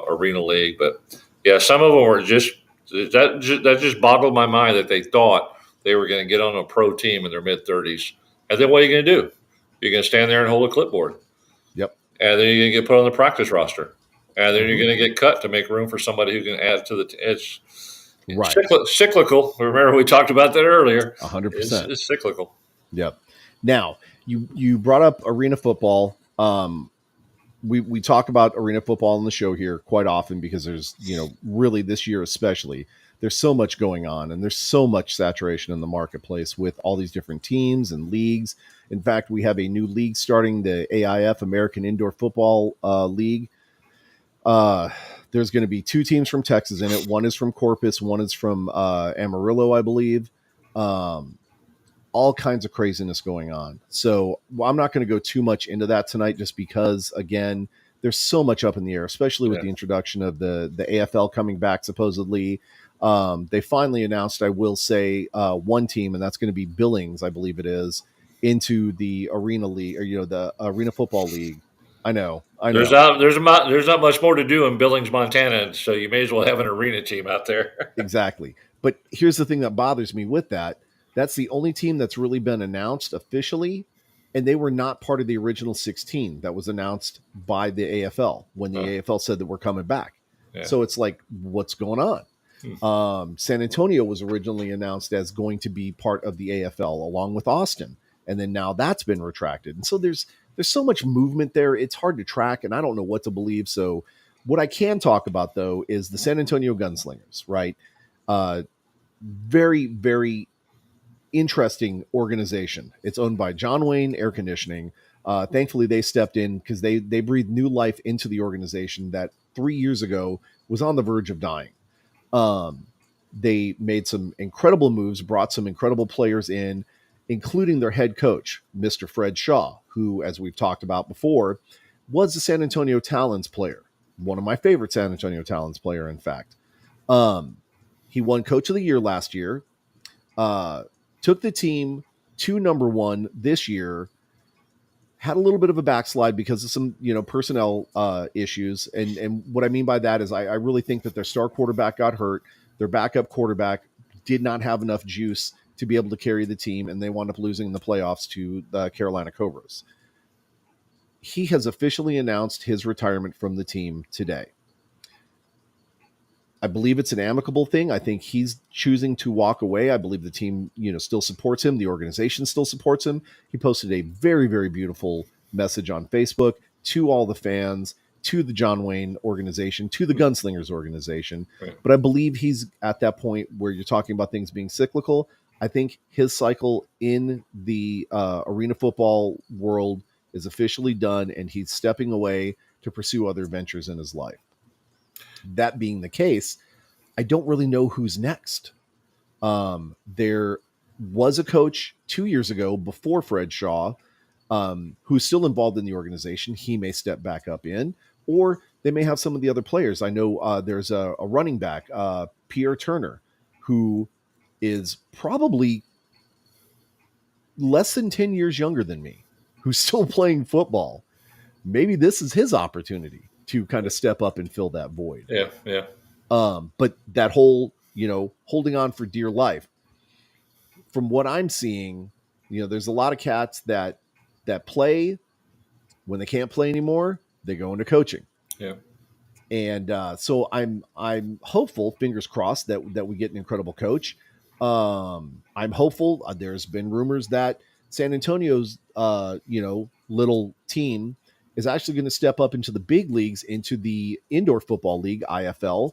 Arena League. But yeah, some of them were that just boggled my mind that they thought they were going to get on a pro team in their mid 30s. And then what are you going to do? You're going to stand there and hold a clipboard, Yep. and then you're going to get put on the practice roster, and then you're Hmm. going to get cut to make room for somebody who can add to the. It's Right. cyclical. Remember, we talked about that earlier. 100%. It's cyclical. Yep. Now, you brought up arena football. We talk about arena football on the show here quite often because there's, really this year especially, there's so much going on and there's so much saturation in the marketplace with all these different teams and leagues. In fact, we have a new league starting, the AIF, American Indoor Football League. Uh, there's going to be two teams from Texas in it. One is from Corpus, one is from Amarillo, I believe. Um, all kinds of craziness going on. So I'm not going to go too much into that tonight, just because, again, there's so much up in the air, especially with Yeah. the introduction of the AFL coming back supposedly. They finally announced, I will say, one team, and that's going to be Billings, I believe it is, into the Arena League, or the Arena Football League. I know, I There's know. not there's not much more to do in Billings, Montana, so you may as well have an arena team out there. Exactly. But here's the thing that bothers me with that. That's the only team that's really been announced officially, and they were not part of the original 16 that was announced by the AFL when the Huh. AFL said that we're coming back. Yeah. So it's like, what's going on? Hmm. San Antonio was originally announced as going to be part of the AFL along with Austin, and then now that's been retracted. And so there's so much movement there. It's hard to track, and I don't know what to believe. So What I can talk about though is the San Antonio Gunslingers, right? Very, very interesting organization. It's owned by John Wayne Air Conditioning. Thankfully, they stepped in because they breathed new life into the organization that 3 years ago was on the verge of dying. Um, they made some incredible moves, brought some incredible players in, including their head coach, Mr. Fred Shaw, who, as we've talked about before, was a San Antonio Talons player, one of my favorite San Antonio Talons player, in fact. Um, he won Coach of the Year last year, uh, took the team to number one this year, had a little bit of a backslide because of some, personnel issues. And what I mean by that is I really think that their star quarterback got hurt. Their backup quarterback did not have enough juice to be able to carry the team, and they wound up losing in the playoffs to the Carolina Cobras. He has officially announced his retirement from the team today. I believe it's an amicable thing. I think he's choosing to walk away. I believe the team, still supports him. The organization still supports him. He posted a very, very beautiful message on Facebook to all the fans, to the John Wayne organization, to the Gunslingers organization. Right. But I believe he's at that point where you're talking about things being cyclical. I think his cycle in the arena football world is officially done, and he's stepping away to pursue other ventures in his life. That being the case, I don't really know who's next. There was a coach 2 years ago before Fred Shaw, who's still involved in the organization. He may step back up in, or they may have some of the other players. I know there's a running back, Pierre Turner, who is probably less than 10 years younger than me, who's still playing football. Maybe this is his opportunity to kind of step up and fill that void. Yeah, yeah. But that whole, holding on for dear life, from what I'm seeing, there's a lot of cats that play. When they can't play anymore, they go into coaching. Yeah. And so I'm hopeful, fingers crossed, that we get an incredible coach. I'm hopeful. There's been rumors that San Antonio's little team is actually going to step up into the big leagues, into the Indoor Football League, IFL.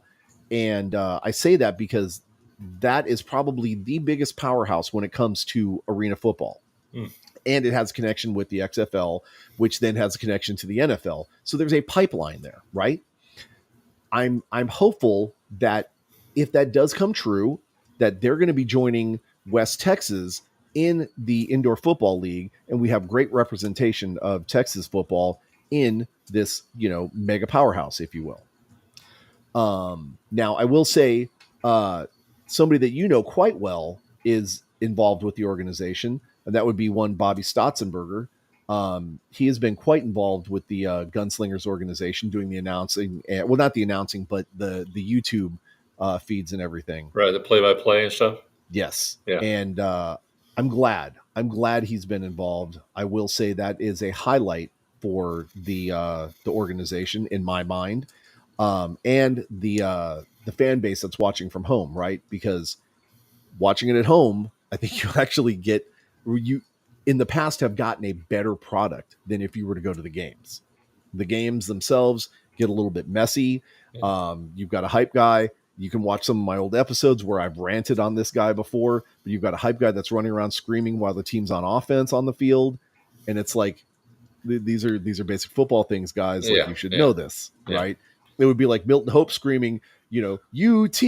And I say that because that is probably the biggest powerhouse when it comes to arena football. And it has a connection with the XFL, which then has a connection to the NFL. So there's a pipeline there, right? I'm hopeful that if that does come true, that they're going to be joining West Texas in the Indoor Football League, and we have great representation of Texas football in this, mega powerhouse, if you will. Now, I will say somebody that quite well is involved with the organization, and that would be one Bobby Stotzenberger. He has been quite involved with the Gunslingers organization, doing the announcing, well, not the announcing, but the YouTube feeds and everything. Right, the play-by-play and stuff. Yes. Yeah. And I'm glad he's been involved. I will say that is a highlight for the organization in my mind, and the fan base that's watching from home, right? Because watching it at home, I think you actually you in the past have gotten a better product than if you were to go to the games. The games themselves get a little bit messy. You've got a hype guy. You can watch some of my old episodes where I've ranted on this guy before, but you've got a hype guy that's running around screaming while the team's on offense on the field. And it's like, these are basic football things, guys. Like, you should know this, right? It would be like Milton Hope screaming, UT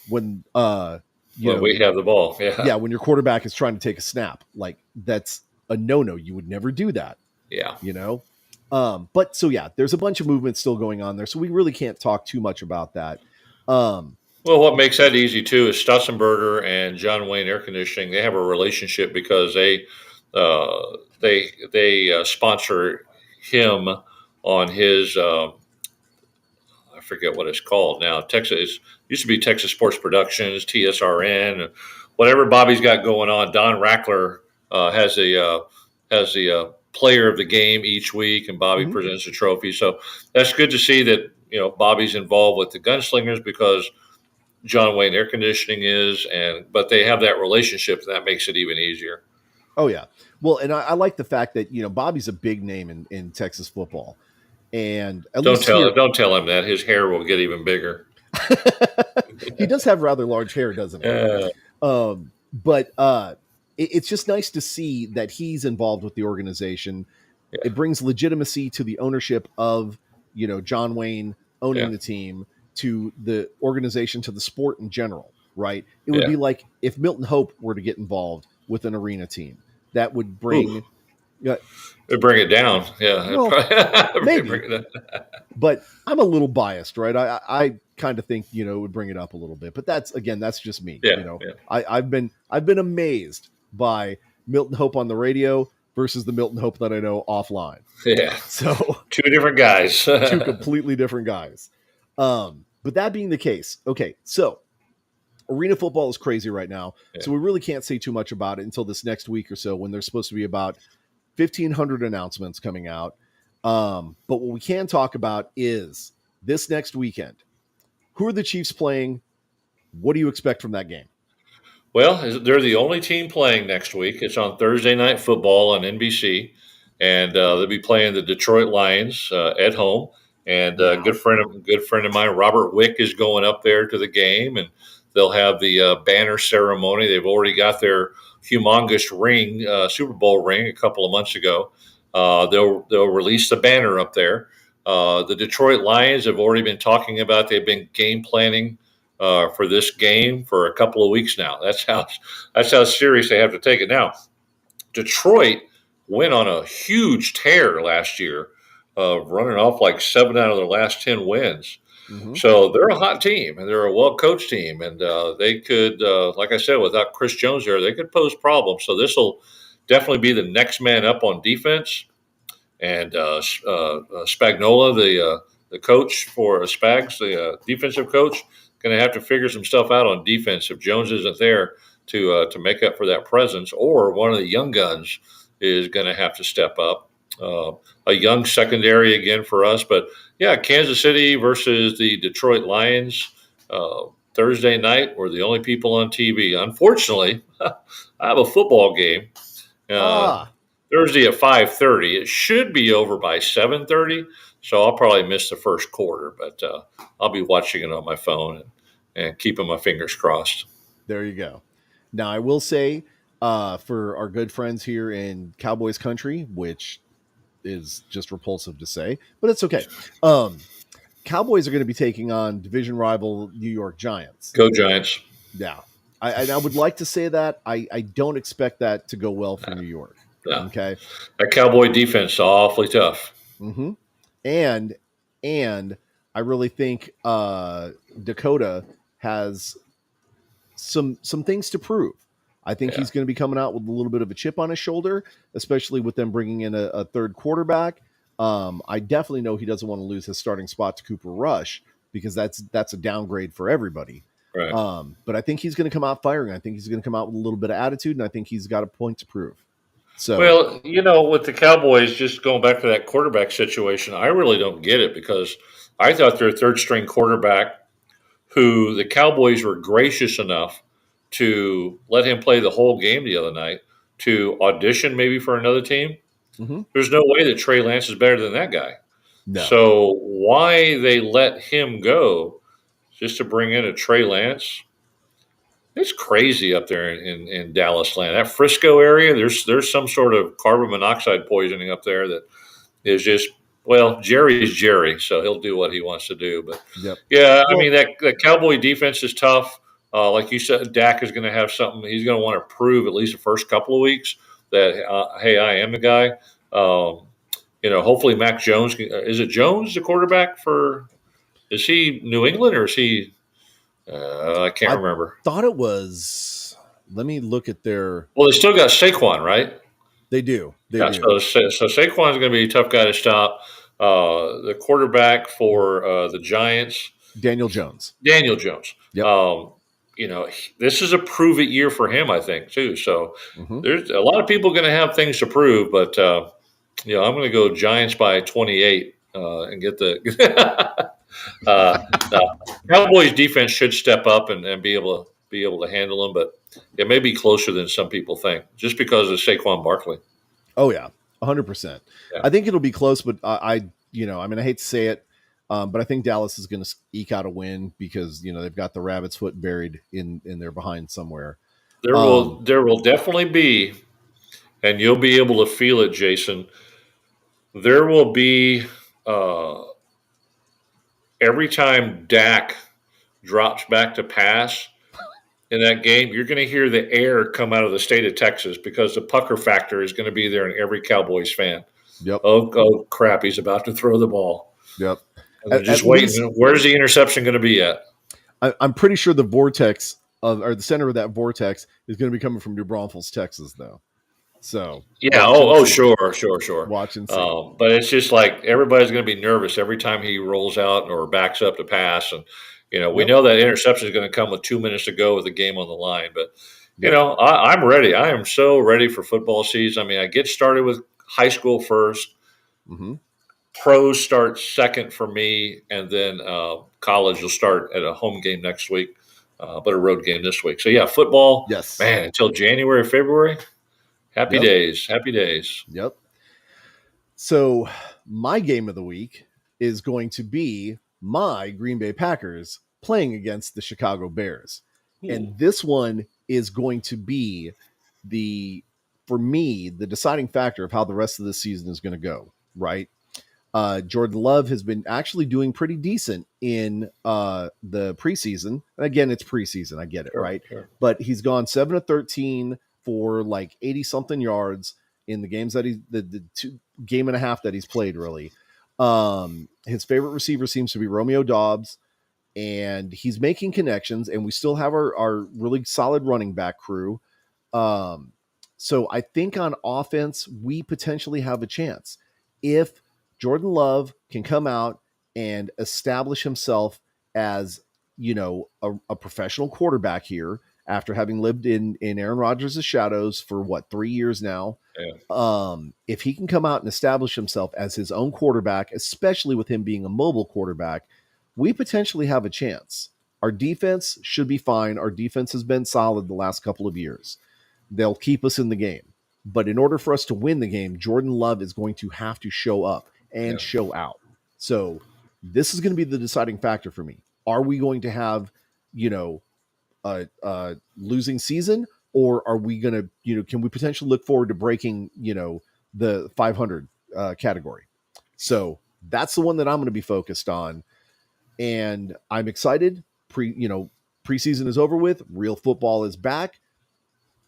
when, we have the ball. Yeah. When your quarterback is trying to take a snap, like, that's a no-no. You would never do that. Yeah. But so, yeah, there's a bunch of movement still going on there. So we really can't talk too much about that. Well, what makes that easy too is Stotzenberger and John Wayne Air Conditioning. They have a relationship because they sponsor him on his I forget what it's called now. Texas used to be Texas Sports Productions, TSRN, whatever Bobby's got going on. Don Rackler has the player of the game each week, and Bobby presents a trophy. So that's good to see that Bobby's involved with the Gunslingers because John Wayne Air Conditioning is, but they have that relationship, and that makes it even easier. Oh yeah, well, and I like the fact that Bobby's a big name in Texas football. And at least here, Don't tell him that. His hair will get even bigger. he does have rather large hair, doesn't he? Uh, But it's just nice to see that he's involved with the organization. yeah, It brings legitimacy to the ownership of, John Wayne owning yeah, the team, to the organization, to the sport in general, right? It would yeah. be like if Milton Hope were to get involved with an arena team. That would Ooh, bring, uh, it bring it down. Yeah, it well, probably, maybe, bring it down. but I'm a little biased, right? I kind of think, it would bring it up a little bit, but that's just me. Yeah, yeah, I've been amazed by Milton Hope on the radio versus the Milton Hope that I know offline. yeah. So Two different guys. two completely different guys. But that being the case, okay, so arena football is crazy right now. Yeah. So we really can't say too much about it until this next week or so, when there's supposed to be about 1,500 announcements coming out. But what we can talk about is this next weekend. Who are the Chiefs playing? What do you expect from that game? Well, they're the only team playing next week. It's on Thursday Night Football on NBC, and they'll be playing the Detroit Lions at home. And Yeah. good friend of mine, Robert Wick, is going up there to the game, and they'll have the banner ceremony. They've already got their humongous ring, Super Bowl ring, a couple of months ago. They'll release the banner up there. The Detroit Lions have already been talking about. They've been game planning for this game for a couple of weeks now. That's how serious they have to take it. Now, Detroit went on a huge tear last year, running off like 7 out of their last 10 wins. Mm-hmm. So they're a hot team, and they're a well-coached team, and they could, like I said, without Chris Jones there, they could pose problems. So this will definitely be the next man up on defense. And Spagnola, the coach for Spags, the defensive coach, going to have to figure some stuff out on defense if Jones isn't there to make up for that presence, or one of the young guns is going to have to step up. A young secondary again for us, but yeah, Kansas City versus the Detroit Lions Thursday night. We're the only people on TV. Unfortunately, I have a football game. Thursday at 5:30. It should be over by 7:30, so I'll probably miss the first quarter, but I'll be watching it on my phone and keeping my fingers crossed. There you go. Now, I will say, for our good friends here in Cowboys country, which is just repulsive to say, but it's okay. Cowboys are going to be taking on division rival New York Giants. Go Giants. Yeah. I would like to say that. I don't expect that to go well for New York. No. Okay. That Cowboy defense is awfully tough. Mm-hmm. And I really think Dakota has some things to prove. I think he's going to be coming out with a little bit of a chip on his shoulder, especially with them bringing in a third quarterback. I definitely know he doesn't want to lose his starting spot to Cooper Rush, because that's a downgrade for everybody. Right. But I think he's going to come out firing. I think he's going to come out with a little bit of attitude, and I think he's got a point to prove. So, well, with the Cowboys, just going back to that quarterback situation, I really don't get it, because I thought their third string quarterback, who the Cowboys were gracious enough to let him play the whole game the other night, to audition maybe for another team. mm-hmm. There's no way that Trey Lance is better than that guy. No. So why they let him go just to bring in a Trey Lance? It's crazy up there in Dallas land. That Frisco area, there's some sort of carbon monoxide poisoning up there that is just, well, Jerry is Jerry, so he'll do what he wants to do. But yeah, I mean, that Cowboy defense is tough. Like you said, Dak is going to have something. He's going to want to prove at least the first couple of weeks that, hey, I am the guy. Hopefully Mac Jones. Is it Jones, the quarterback for? Is he New England or is he? I can't remember. Thought it was. Let me look at their. Well, they still got Saquon, right? They do. They do. So Saquon's going to be a tough guy to stop. The quarterback for the Giants, Daniel Jones. Yep. This is a prove it year for him, I think, too. So there's a lot of people going to have things to prove, but I'm going to go Giants by 28 and get the Cowboys defense should step up and be able to handle them, but it may be closer than some people think, just because of Saquon Barkley. Oh yeah, 100%. I think it'll be close, but I I hate to say it, but I think Dallas is going to eke out a win because they've got the rabbit's foot buried in their behind somewhere. There will Um, there will definitely be, and you'll be able to feel it, Jason. There will be uh, every time Dak drops back to pass in that game, you're going to hear the air come out of the state of Texas because the pucker factor is going to be there in every Cowboys fan. yep, Oh crap! He's about to throw the ball, yep. and they're At just least waiting. Where's the interception going to be at? I'm pretty sure the vortex or the center of that vortex is going to be coming from New Braunfels, Texas, though. So Yeah. watch and see. Sure. Watch and see. But it's just like everybody's going to be nervous every time he rolls out or backs up to pass, and we Yep. know that interception is going to come with 2 minutes to go with the game on the line. But Yep. I'm ready. I am so ready for football season. I mean, I get started with high school first. Mm-hmm. Pros start second for me, and then college will start at a home game next week, but a road game this week. So yeah, football, Yes. man, until January, February. Happy Yep. days, happy days. Yep. So my game of the week is going to be my Green Bay Packers playing against the Chicago Bears. Ooh, And this one is going to be for me, the deciding factor of how the rest of the season is going to go, right? Jordan Love has been actually doing pretty decent in the preseason. And again, it's preseason. I get it, sure, right? sure. But he's gone 7 of 13 for like 80 something yards in the games that the game and a half that he's played, really. His favorite receiver seems to be Romeo Dobbs, and he's making connections, and we still have our really solid running back crew. Um, so I think on offense, we potentially have a chance if Jordan Love can come out and establish himself as, a professional quarterback here after having lived in Aaron Rodgers' shadows for 3 years now. Yeah, If he can come out and establish himself as his own quarterback, especially with him being a mobile quarterback, we potentially have a chance. Our defense should be fine. Our defense has been solid the last couple of years. They'll keep us in the game. But in order for us to win the game, Jordan Love is going to have to show up and yeah, show out. So this is going to be the deciding factor for me. Are we going to have, a losing season, or are we going to, can we potentially look forward to breaking, the 500 category? So that's the one that I'm going to be focused on, and I'm excited. Preseason is over with. Real football is back.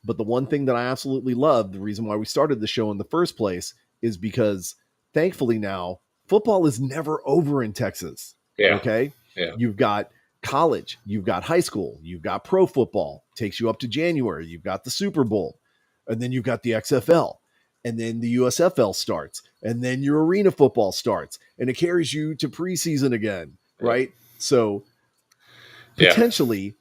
But the one thing that I absolutely love, the reason why we started the show in the first place, is because thankfully now football is never over in Texas. yeah, Okay. yeah. You've got college, you've got high school, you've got pro football, takes you up to January, you've got the Super Bowl, and then you've got the XFL, and then the USFL starts, and then your arena football starts, and it carries you to preseason again. Yeah. Right. So Yeah. potentially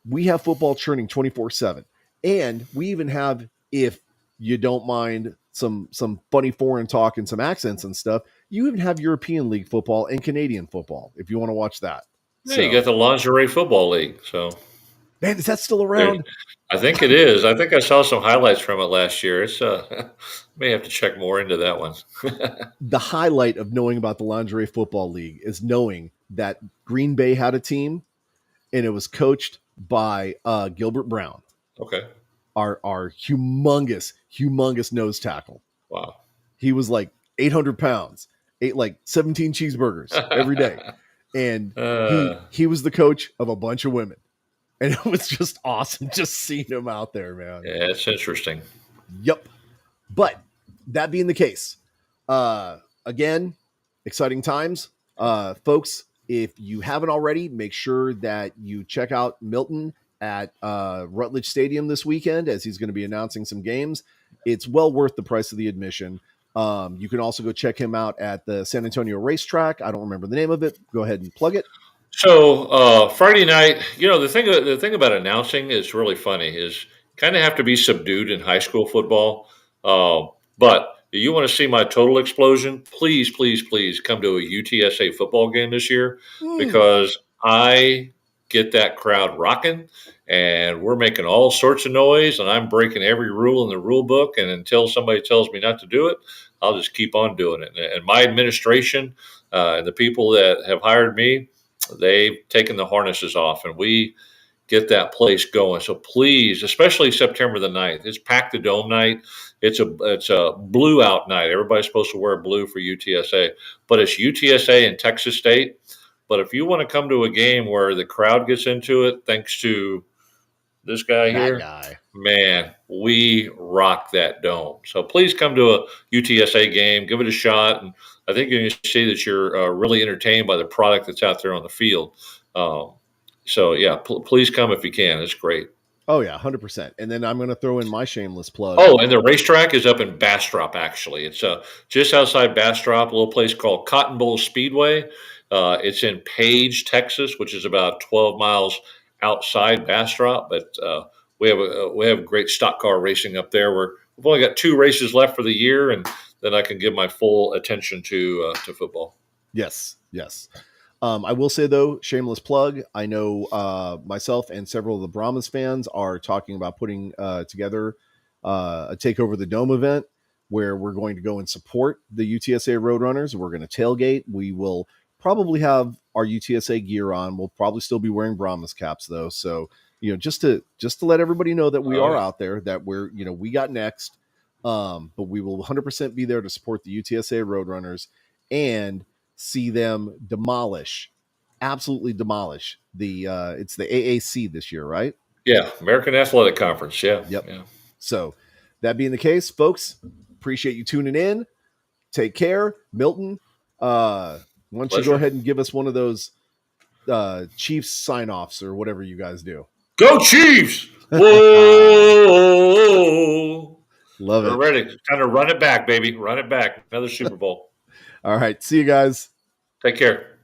we have football churning 24/7. And we even have, if you don't mind some funny foreign talk and some accents and stuff, you even have European League football and Canadian football if you want to watch that. Yeah, you So, got the lingerie football league. So man, is that still there, around? I think it is. I think I saw some highlights from it last year. It's may have to check more into that one. The highlight of knowing about the lingerie football league is knowing that Green Bay had a team and it was coached by Gilbert Brown, Okay. our humongous nose tackle. Wow. He was like 800 pounds, ate like 17 cheeseburgers every day. And uh, he was the coach of a bunch of women. And it was just awesome just seeing him out there, man. yeah, it's interesting. Yep. But that being the case, again, exciting times. Folks, if you haven't already, make sure that you check out Milton at Rutledge Stadium this weekend, as he's going to be announcing some games. It's well worth the price of the admission. You can also go check him out at the San Antonio racetrack. I don't remember the name of it. Go ahead and plug it. So Friday night, the thing about announcing is really funny. Is kind of have to be subdued in high school football. But you want to see my total explosion? Please come to a UTSA football game this year Mm. because I get that crowd rocking, and we're making all sorts of noise, and I'm breaking every rule in the rule book. And until somebody tells me not to do it, I'll just keep on doing it. And my administration and the people that have hired me, they've taken the harnesses off, and we get that place going. So please, especially September the 9th, it's Pack the Dome night. It's a blue out night. Everybody's supposed to wear blue for UTSA, but it's UTSA and Texas State. But if you want to come to a game where the crowd gets into it, thanks to this guy That here, guy. man, we rock that dome. So please come to a UTSA game, give it a shot, and I think you're going to see that you're really entertained by the product that's out there on the field. Um, so yeah, please come if you can. It's great. Oh yeah, 100%. And then I'm going to throw in my shameless plug. Oh, and the racetrack is up in Bastrop. Actually, it's just outside Bastrop, a little place called Cotton Bowl Speedway. It's in Page, Texas, which is about 12 miles outside Bastrop. But we have great stock car racing up there. We've only got 2 races left for the year, and then I can give my full attention to football. Yes, yes. I will say though, shameless plug. I know myself and several of the Brahmas fans are talking about putting together a Takeover the Dome event where we're going to go and support the UTSA Roadrunners. We're going to tailgate. We will probably have our UTSA gear on. We'll probably still be wearing Brahmas caps though. So just to let everybody know that we are out there, that we're we got next. But we will 100% be there to support the UTSA Roadrunners and see them absolutely demolish it's the AAC this year, right? Yeah, American Athletic Conference. Yeah. Yep. Yeah. So that being the case, folks, appreciate you tuning in. Take care. Milton, why don't you go ahead and give us one of those Chiefs sign-offs or whatever you guys do. Go Chiefs! Whoa! Love it. We're ready. Time to run it back, baby. Run it back. Another Super Bowl. All right. See you guys. Take care.